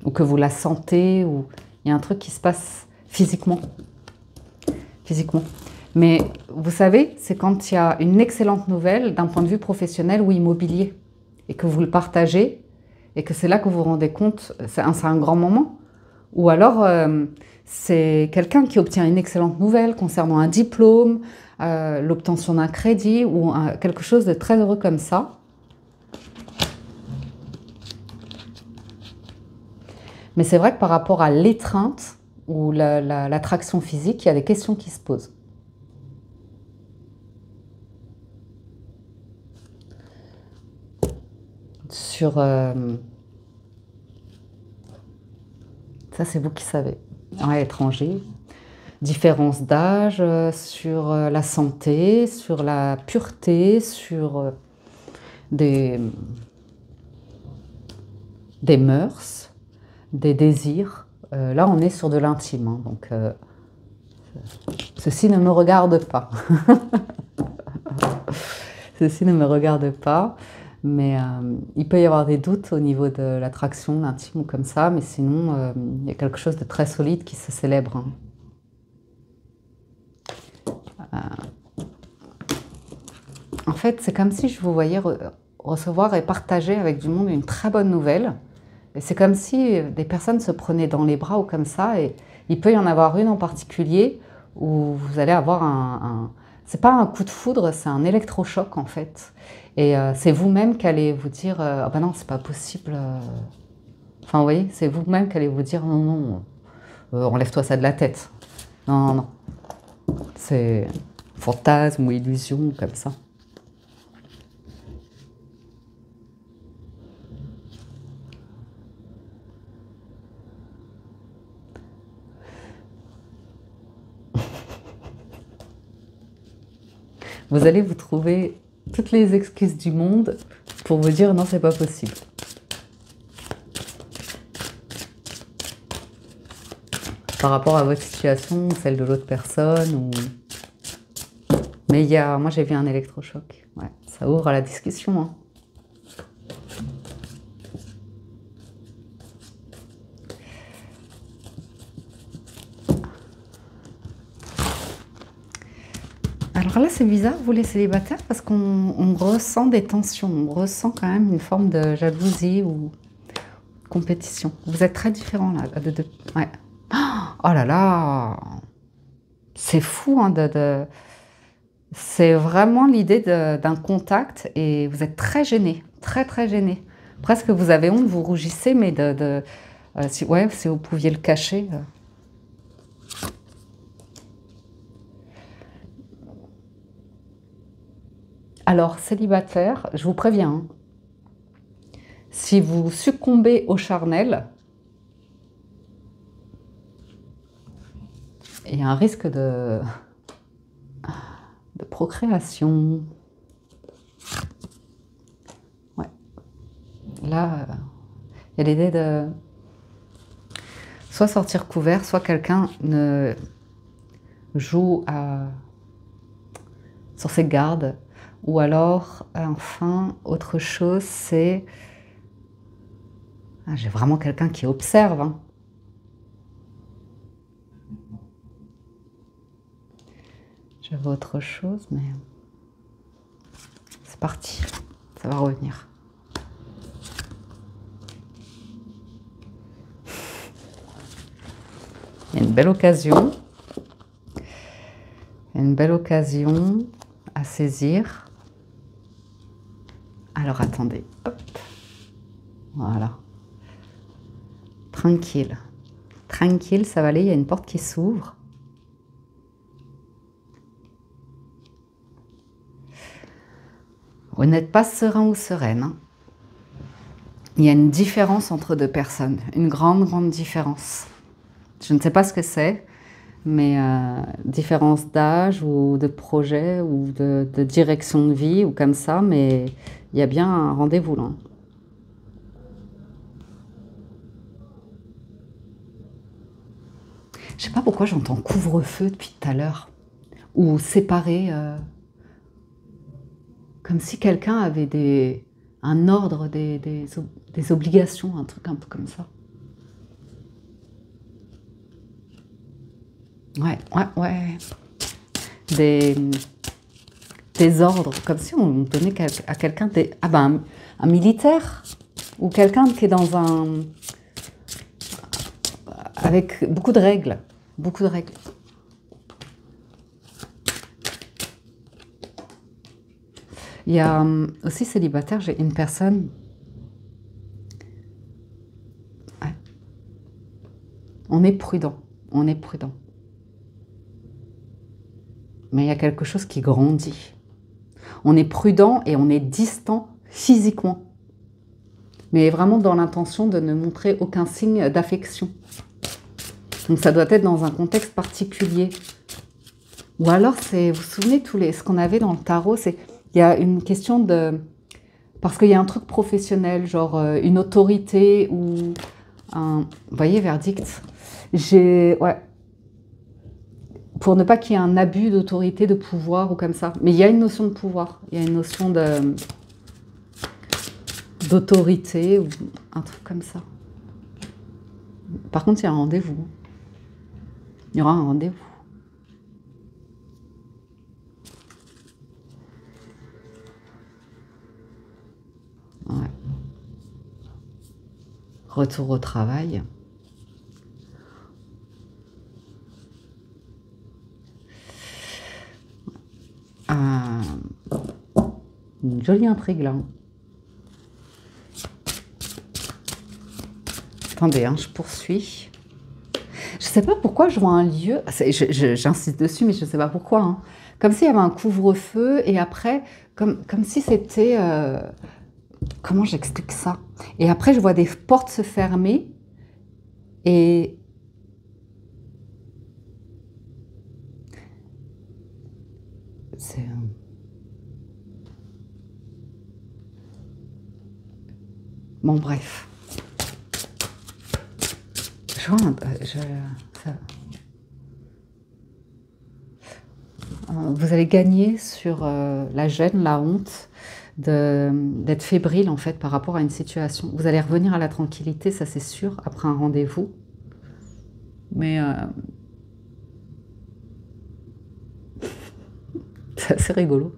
Ou que vous la sentez, ou il y a un truc qui se passe physiquement. Physiquement. Mais vous savez, c'est quand il y a une excellente nouvelle d'un point de vue professionnel ou immobilier, et que vous le partagez, et que c'est là que vous vous rendez compte, c'est un grand moment. Ou alors, c'est quelqu'un qui obtient une excellente nouvelle concernant un diplôme, l'obtention d'un crédit, ou quelque chose de très heureux comme ça. Mais c'est vrai que par rapport à l'étreinte ou l'attraction physique, il y a des questions qui se posent. Sur... ça, c'est vous qui savez. Ouais, étranger. Différence d'âge, sur la santé, sur la pureté, sur des mœurs, des désirs. Là, on est sur de l'intime, hein, donc ceci ne me regarde pas. Ceci ne me regarde pas, mais il peut y avoir des doutes au niveau de l'attraction, l'intime ou comme ça, mais sinon, il y a quelque chose de très solide qui se célèbre. Hein. En fait, c'est comme si je vous voyais recevoir et partager avec du monde une très bonne nouvelle. Et c'est comme si des personnes se prenaient dans les bras ou comme ça. Et il peut y en avoir une en particulier où vous allez avoir c'est pas un coup de foudre, c'est un électrochoc en fait. Et c'est vous-même qui allez vous dire ah ben non, c'est pas possible. Enfin, vous voyez, c'est vous-même qui allez vous dire non, non, enlève-toi ça de la tête. Non, non, non. C'est fantasme ou illusion comme ça. Vous allez vous trouver toutes les excuses du monde pour vous dire non, c'est pas possible. Par rapport à votre situation, celle de l'autre personne, ou... Mais moi j'ai vu un électrochoc. Ouais, ça ouvre à la discussion. Hein. Alors là, c'est bizarre, vous les célibataires, parce qu'on ressent des tensions, on ressent quand même une forme de jalousie ou compétition. Vous êtes très différents là. Ouais. Oh là là, c'est fou, hein, c'est vraiment l'idée d'un contact et vous êtes très gêné, très très gêné. Presque vous avez honte, vous rougissez, mais Si, ouais, si vous pouviez le cacher. Alors, célibataire, je vous préviens, hein, si vous succombez au charnel, il y a un risque de procréation. Ouais. Là, il y a l'idée de soit sortir couvert, soit quelqu'un ne joue sur ses gardes. Ou alors, enfin, autre chose, c'est... Ah, j'ai vraiment quelqu'un qui observe. Hein. J'avais autre chose, mais... C'est parti, ça va revenir. Il y a une belle occasion. Il y a une belle occasion à saisir. Alors attendez, hop, voilà. Tranquille, tranquille, ça va aller, il y a une porte qui s'ouvre. Vous n'êtes pas serein ou sereine. Hein. Il y a une différence entre deux personnes, une grande, grande différence. Je ne sais pas ce que c'est, mais différence d'âge ou de projet ou de direction de vie ou comme ça, mais il y a bien un rendez-vous là. Je sais pas pourquoi j'entends couvre-feu depuis tout à l'heure, ou séparé, comme si quelqu'un avait un ordre, des obligations, un truc un peu comme ça. Ouais, ouais, ouais. Des ordres, comme si on donnait à quelqu'un ah ben, un militaire, ou quelqu'un qui est dans un... avec beaucoup de règles, beaucoup de règles. Il y a aussi célibataire, j'ai une personne... Ouais. On est prudent, on est prudent. Mais il y a quelque chose qui grandit. On est prudent et on est distant physiquement. Mais vraiment dans l'intention de ne montrer aucun signe d'affection. Donc ça doit être dans un contexte particulier. Ou alors, vous vous souvenez, ce qu'on avait dans le tarot, il y a une question de... Parce qu'il y a un truc professionnel, genre une autorité ou un... Vous voyez, verdict. Ouais. Pour ne pas qu'il y ait un abus d'autorité, de pouvoir ou comme ça. Mais il y a une notion de pouvoir. Il y a une notion d'autorité ou un truc comme ça. Par contre, il y a un rendez-vous. Il y aura un rendez-vous. Ouais. Retour au travail. Une jolie intrigue là. Attendez, hein, je poursuis. Je ne sais pas pourquoi je vois un lieu, j'insiste dessus, mais je ne sais pas pourquoi. Hein. Comme s'il y avait un couvre-feu et après, comme si c'était... comment j'explique ça? Et après, je vois des portes se fermer et... C'est... Bon, bref. Vous allez gagner sur la gêne, la honte, d'être fébrile en fait par rapport à une situation. Vous allez revenir à la tranquillité, ça c'est sûr, après un rendez-vous. Mais c'est assez rigolo.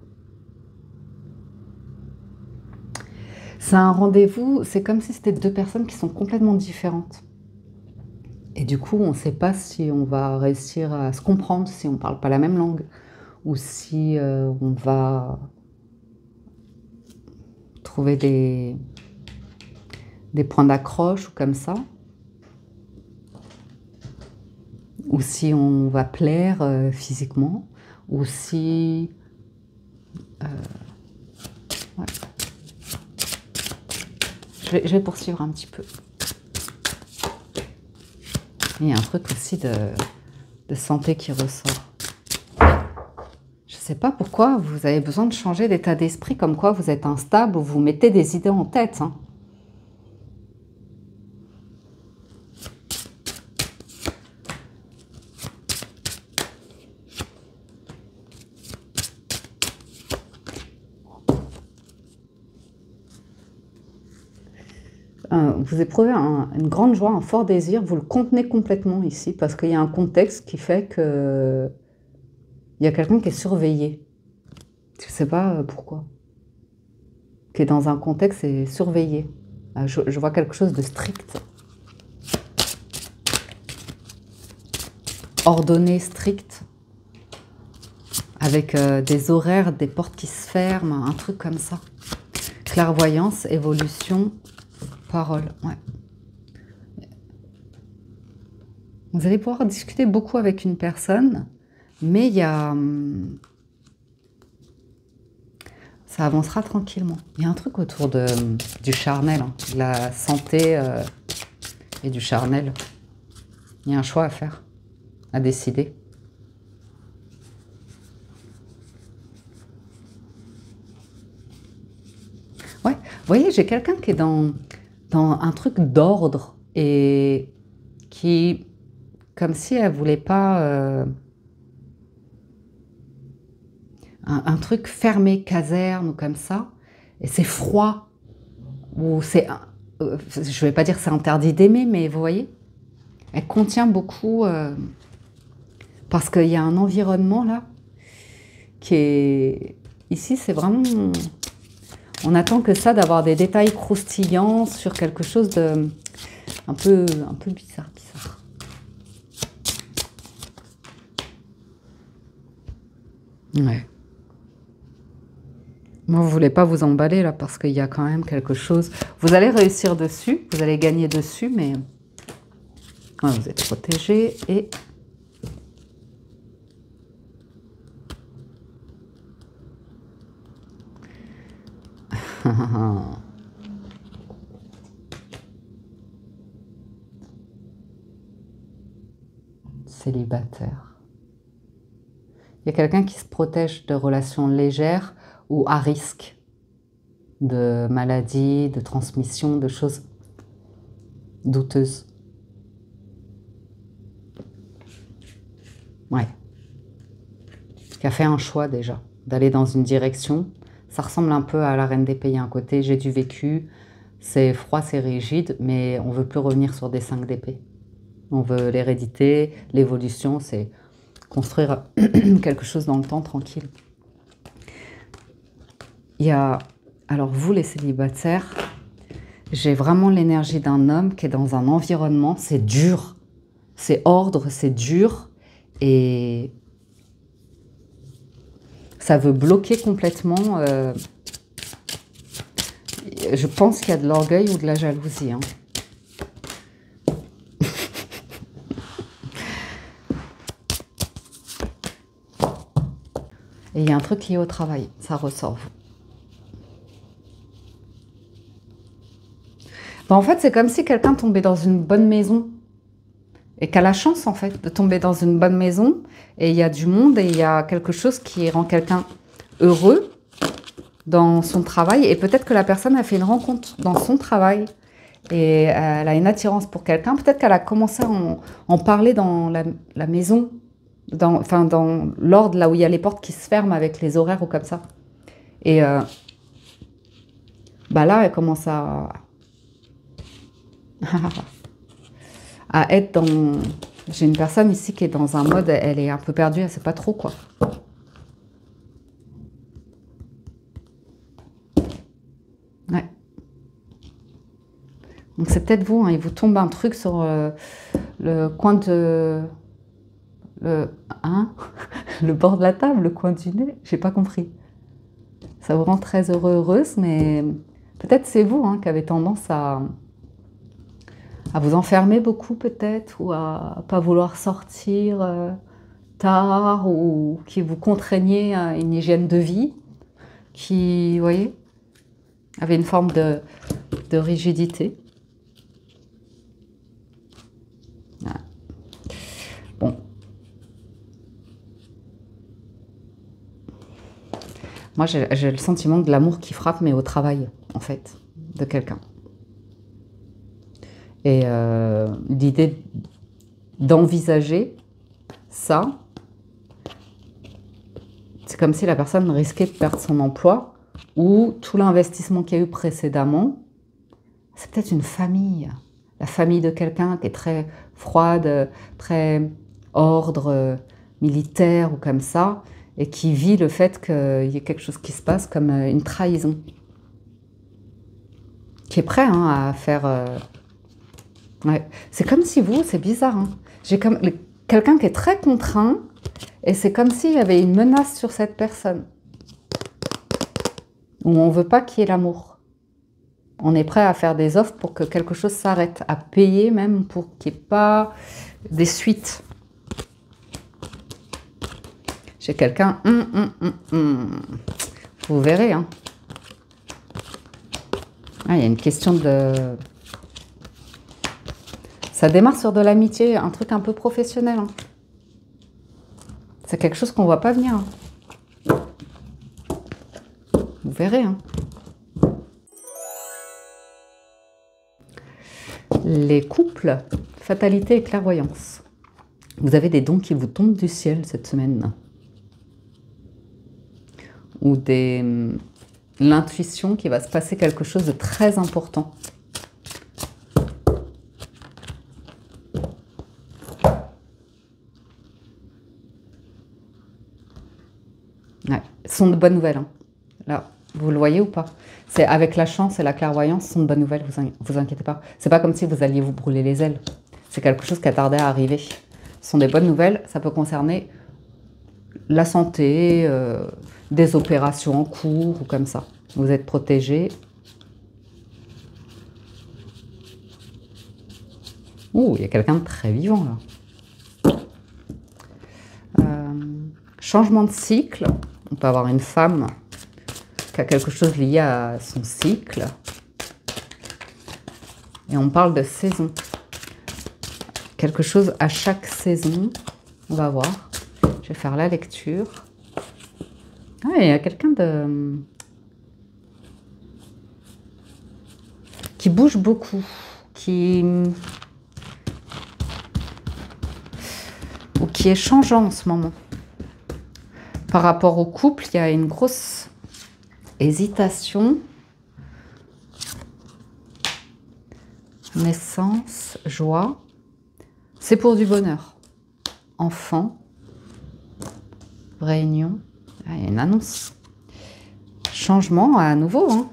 C'est un rendez-vous, c'est comme si c'était deux personnes qui sont complètement différentes. Et du coup, on ne sait pas si on va réussir à se comprendre, si on ne parle pas la même langue, ou si on va trouver des points d'accroche ou comme ça. ou si on va plaire physiquement, ou si... ouais. Je vais poursuivre un petit peu. Il y a un truc aussi de santé qui ressort. Je ne sais pas pourquoi vous avez besoin de changer d'état d'esprit, comme quoi vous êtes instable ou vous mettez des idées en tête. Hein. Vous éprouvez une grande joie, un fort désir, vous le contenez complètement ici, parce qu'il y a un contexte qui fait que il y a quelqu'un qui est surveillé. Je ne sais pas pourquoi. Qui est dans un contexte et surveillé. Je vois quelque chose de strict. Ordonné, strict. Avec des horaires, des portes qui se ferment, un truc comme ça. Clairvoyance, évolution, parole. Ouais. Vous allez pouvoir discuter beaucoup avec une personne, mais il y a... ça avancera tranquillement. Il y a un truc autour du charnel, hein, de la santé et du charnel. Il y a un choix à faire, à décider. Ouais, vous voyez, j'ai quelqu'un qui est dans un truc d'ordre et qui, comme si elle voulait pas un truc fermé, caserne ou comme ça, et c'est froid, ou c'est, je vais pas dire c'est interdit d'aimer, mais vous voyez, elle contient beaucoup, parce qu'il y a un environnement là, qui est, ici c'est vraiment, on attend que ça, d'avoir des détails croustillants sur quelque chose de un peu bizarre. Ouais. Moi, vous ne voulez pas vous emballer là parce qu'il y a quand même quelque chose. Vous allez réussir dessus, vous allez gagner dessus, mais ouais, vous êtes protégé et célibataire. Il y a quelqu'un qui se protège de relations légères ou à risque, de maladies, de transmission, de choses douteuses. Ouais. Qui a fait un choix déjà, d'aller dans une direction. Ça ressemble un peu à la Reine des Pays à un côté. J'ai du vécu, c'est froid, c'est rigide, mais on ne veut plus revenir sur des 5 d'épée. On veut l'hérédité, l'évolution, c'est construire quelque chose dans le temps tranquille. Il y a, alors vous les célibataires, j'ai vraiment l'énergie d'un homme qui est dans un environnement, c'est dur, c'est ordre, c'est dur, et ça veut bloquer complètement. Je pense qu'il y a de l'orgueil ou de la jalousie. Hein. Et il y a un truc lié au travail, ça ressort. Ben, en fait, c'est comme si quelqu'un tombait dans une bonne maison et qui a la chance en fait de tomber dans une bonne maison et il y a du monde et il y a quelque chose qui rend quelqu'un heureux dans son travail et peut-être que la personne a fait une rencontre dans son travail et elle a une attirance pour quelqu'un, peut-être qu'elle a commencé à en parler dans la maison, dans l'ordre là où il y a les portes qui se ferment avec les horaires ou comme ça. Et bah là, elle commence à être dans... J'ai une personne ici qui est dans un mode, elle est un peu perdue, elle ne sait pas trop quoi. Ouais. Donc c'est peut-être vous, hein, il vous tombe un truc sur le coin de... le bord de la table, le coin du nez, j'ai pas compris. Ça vous rend très heureuse, mais peut-être c'est vous hein, qui avez tendance à vous enfermer beaucoup peut-être, ou à pas vouloir sortir tard, ou qui vous contraignait à une hygiène de vie, qui, vous voyez, avait une forme de rigidité. Voilà. Bon. Moi, j'ai le sentiment de l'amour qui frappe, mais au travail, en fait, de quelqu'un. Et l'idée d'envisager ça, c'est comme si la personne risquait de perdre son emploi, ou tout l'investissement qu'il y a eu précédemment. C'est peut-être une famille, la famille de quelqu'un qui est très froide, très ordre militaire ou comme ça, et qui vit le fait qu'il y ait quelque chose qui se passe comme une trahison. Qui est prêt à faire... Ouais. C'est comme si vous, c'est bizarre, hein. J'ai comme quelqu'un qui est très contraint, et c'est comme s'il y avait une menace sur cette personne. Où on ne veut pas qu'il y ait l'amour. On est prêt à faire des offres pour que quelque chose s'arrête, à payer même pour qu'il n'y ait pas des suites. J'ai quelqu'un... Vous verrez. Hein. Ah, il y a une question de... Ça démarre sur de l'amitié, un truc un peu professionnel. Hein. C'est quelque chose qu'on ne voit pas venir. Hein. Vous verrez. Hein. Les couples, fatalité et clairvoyance. Vous avez des dons qui vous tombent du ciel cette semaine. Ou l'intuition qu'il va se passer quelque chose de très important. Ouais, ce sont de bonnes nouvelles. Hein. Là, vous le voyez ou pas? C'est avec la chance et la clairvoyance, ce sont de bonnes nouvelles, vous inquiétez pas. C'est pas comme si vous alliez vous brûler les ailes. C'est quelque chose qui a tardé à arriver. Ce sont des bonnes nouvelles, ça peut concerner la santé, des opérations en cours ou comme ça. Vous êtes protégé. Ouh, il y a quelqu'un de très vivant là. Changement de cycle. On peut avoir une femme qui a quelque chose lié à son cycle. Et on parle de saison. Quelque chose à chaque saison. On va voir. Je vais faire la lecture. Ah, il y a quelqu'un qui bouge beaucoup, ou qui est changeant en ce moment. Par rapport au couple, il y a une grosse hésitation. Naissance, joie. C'est pour du bonheur. Enfant. Réunion. Ah, il y a une annonce. Changement à nouveau. Hein.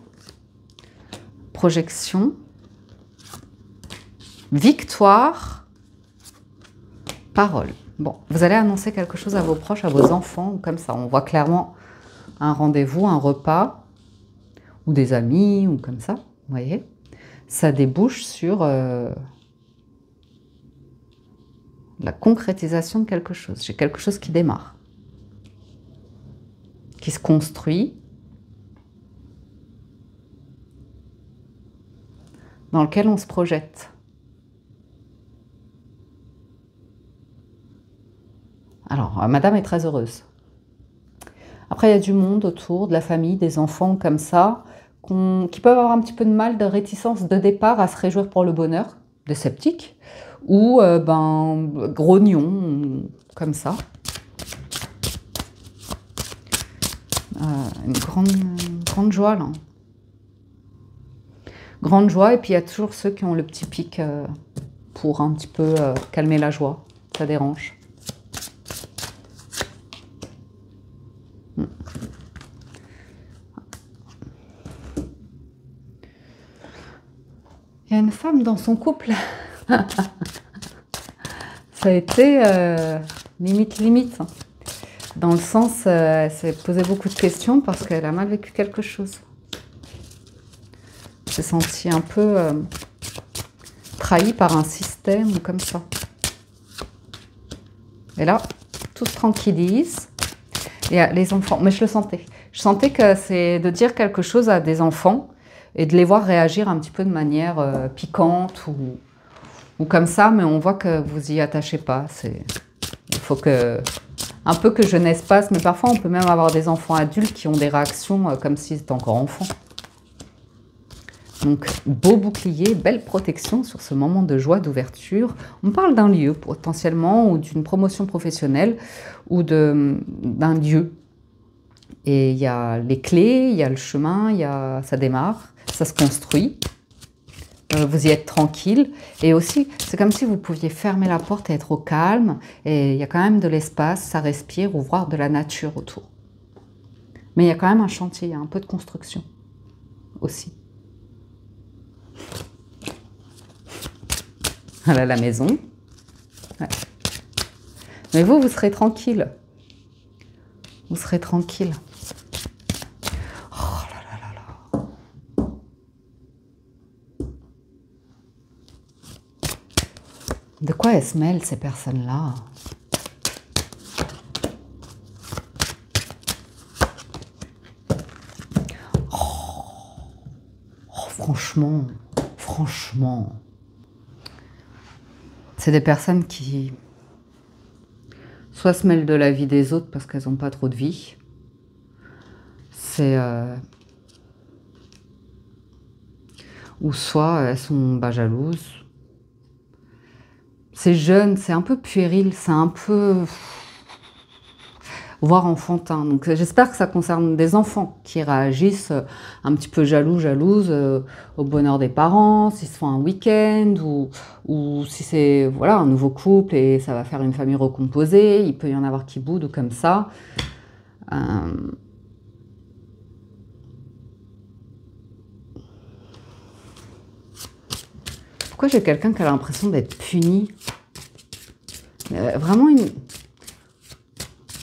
Projection. Victoire. Parole. Bon, vous allez annoncer quelque chose à vos proches, à vos enfants, ou comme ça. On voit clairement un rendez-vous, un repas, ou des amis, ou comme ça. Vous voyez? Ça débouche sur la concrétisation de quelque chose. J'ai quelque chose qui démarre, qui se construit, dans lequel on se projette. Alors, madame est très heureuse. Après, il y a du monde autour, de la famille, des enfants comme ça, qui peuvent avoir un petit peu de mal, de réticence de départ à se réjouir pour le bonheur, des sceptiques, ou grognons, comme ça. Une grande joie, là. Grande joie, et puis il y a toujours ceux qui ont le petit pic pour un petit peu calmer la joie. Ça dérange. Il y a une femme dans son couple. Ça a été limite. Dans le sens, elle s'est posé beaucoup de questions parce qu'elle a mal vécu quelque chose. Elle s'est sentie un peu trahi par un système ou comme ça. Et là, tout se tranquillise. Et les enfants, mais je le sentais. Je sentais que c'est de dire quelque chose à des enfants et de les voir réagir un petit peu de manière piquante ou comme ça, mais on voit que vous y attachez pas. Il faut que un peu que jeunesse passe, mais parfois on peut même avoir des enfants adultes qui ont des réactions comme s'ils étaient encore enfants. Donc, beau bouclier, belle protection sur ce moment de joie, d'ouverture. On parle d'un lieu potentiellement ou d'une promotion professionnelle ou d'un lieu. Et il y a les clés, il y a le chemin, ça démarre, ça se construit. Vous y êtes tranquille. Et aussi, c'est comme si vous pouviez fermer la porte et être au calme. Et il y a quand même de l'espace, ça respire, ou voir de la nature autour. Mais il y a quand même un chantier, il y a un peu de construction aussi. Voilà la maison. Ouais. Mais vous serez tranquille. Vous serez tranquille. Oh là là là là. De quoi elles se mêlent, ces personnes-là? Franchement, franchement. C'est des personnes qui soit se mêlent de la vie des autres parce qu'elles n'ont pas trop de vie. Ou soit elles sont jalouses. C'est jeune, c'est un peu puéril, c'est un peu voire enfantin. Donc j'espère que ça concerne des enfants qui réagissent un petit peu jalouses au bonheur des parents, s'ils se font un week-end ou si c'est voilà, un nouveau couple et ça va faire une famille recomposée, il peut y en avoir qui boudent ou comme ça. Pourquoi j'ai quelqu'un qui a l'impression d'être puni? Vraiment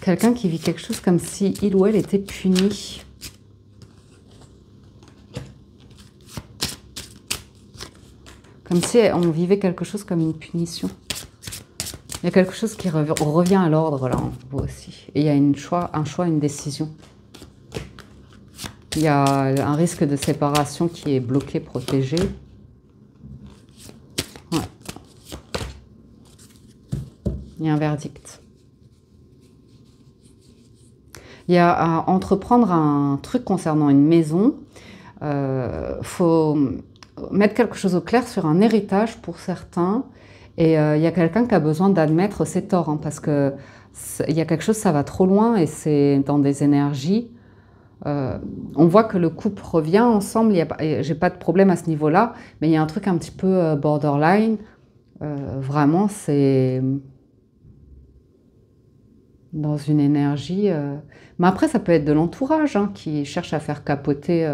quelqu'un qui vit quelque chose comme si il ou elle était puni. Comme si on vivait quelque chose comme une punition. Il y a quelque chose qui revient à l'ordre là, en vous aussi. Et il y a un choix, une décision. Il y a un risque de séparation qui est bloqué, protégé. Ouais. Il y a un verdict. Il y a à entreprendre un truc concernant une maison. Faut mettre quelque chose au clair sur un héritage pour certains. Et il y a quelqu'un qui a besoin d'admettre ses torts. Hein, parce qu'il y a quelque chose, ça va trop loin et c'est dans des énergies. On voit que le couple revient ensemble. J'ai pas de problème à ce niveau-là. Mais il y a un truc un petit peu borderline. Vraiment, c'est dans une énergie. Mais après, ça peut être de l'entourage hein, qui cherche à faire capoter.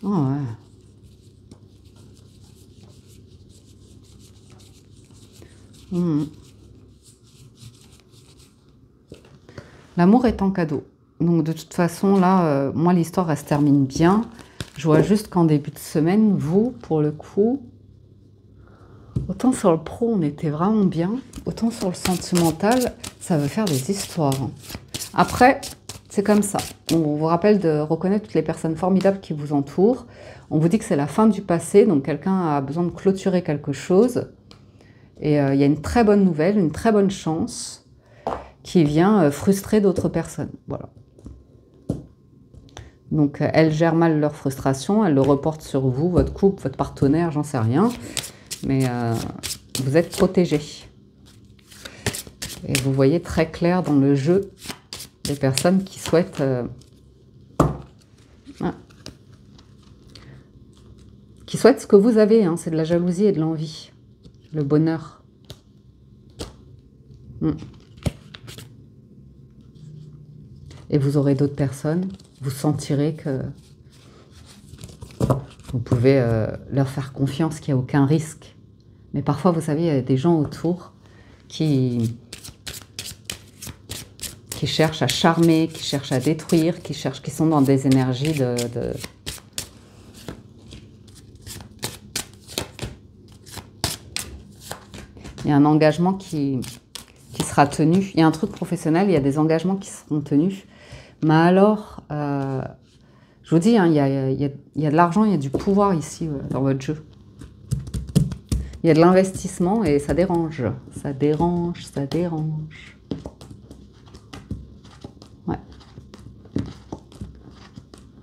Oh ouais. L'amour est un cadeau. Donc de toute façon, là, moi, l'histoire, elle se termine bien. Je vois juste qu'en début de semaine, vous, pour le coup, autant sur le pro, on était vraiment bien, autant sur le sentimental, ça veut faire des histoires. Après, c'est comme ça. On vous rappelle de reconnaître toutes les personnes formidables qui vous entourent. On vous dit que c'est la fin du passé, donc quelqu'un a besoin de clôturer quelque chose. Et il y a une très bonne nouvelle, une très bonne chance qui vient frustrer d'autres personnes. Voilà. Donc, elles gèrent mal leur frustration, elles le reportent sur vous, votre couple, votre partenaire, j'en sais rien. Mais vous êtes protégés. Et vous voyez très clair dans le jeu des personnes qui souhaitent... qui souhaitent ce que vous avez, hein, c'est de la jalousie et de l'envie. Le bonheur. Et vous aurez d'autres personnes, vous sentirez que vous pouvez leur faire confiance, qu'il n'y a aucun risque. Mais parfois, vous savez, il y a des gens autour qui qui cherchent à charmer, qui cherchent à détruire, qui sont dans des énergies Il y a un engagement qui sera tenu. Il y a un truc professionnel, il y a des engagements qui seront tenus. Mais alors, je vous dis, hein, il y a de l'argent, il y a du pouvoir ici dans votre jeu. Il y a de l'investissement et ça dérange. Ça dérange, ça dérange. Ouais.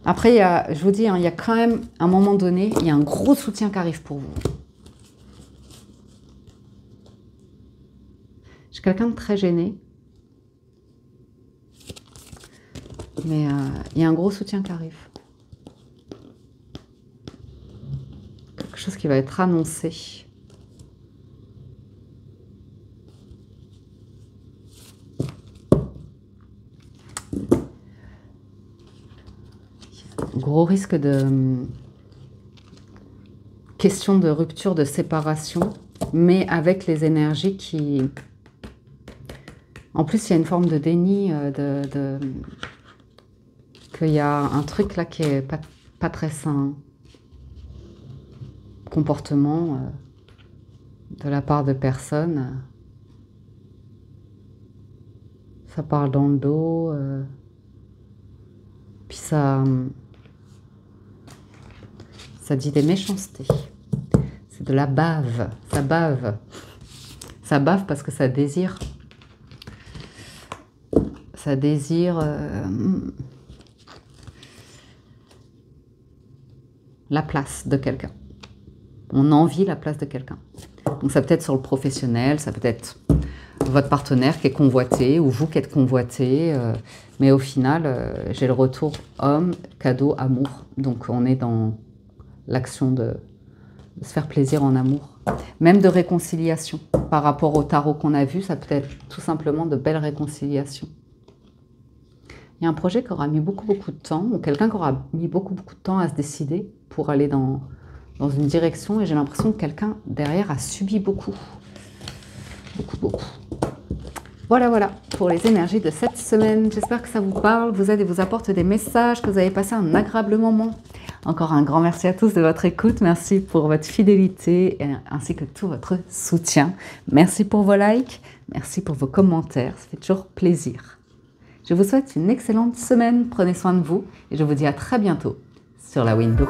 Après, je vous dis, hein, il y a quand même, à un moment donné, il y a un gros soutien qui arrive pour vous. Je suis quelqu'un de très gêné. Mais il y a un gros soutien qui arrive. Quelque chose qui va être annoncé. Gros risque de question de rupture, de séparation, mais avec les énergies qui... En plus, il y a une forme de déni, qu'il y a un truc là qui est pas très sain. Comportement de la part de personnes. Ça parle dans le dos. Puis ça dit des méchancetés. C'est de la bave. Ça bave. Ça bave parce que ça désire. Ça désire la place de quelqu'un. On envie la place de quelqu'un. Donc ça peut être sur le professionnel, ça peut être votre partenaire qui est convoité ou vous qui êtes convoité. Mais au final, j'ai le retour homme, cadeau, amour. Donc on est dans l'action de se faire plaisir en amour. Même de réconciliation. Par rapport au tarot qu'on a vu, ça peut être tout simplement de belles réconciliations. Il y a un projet qui aura mis beaucoup de temps, ou quelqu'un qui aura mis beaucoup de temps à se décider pour aller dans une direction, et j'ai l'impression que quelqu'un derrière a subi beaucoup. Beaucoup. Voilà pour les énergies de cette semaine. J'espère que ça vous parle, vous aide et vous apporte des messages, que vous avez passé un agréable moment. Encore un grand merci à tous de votre écoute. Merci pour votre fidélité ainsi que tout votre soutien. Merci pour vos likes, merci pour vos commentaires. Ça fait toujours plaisir. Je vous souhaite une excellente semaine. Prenez soin de vous et je vous dis à très bientôt sur la Window.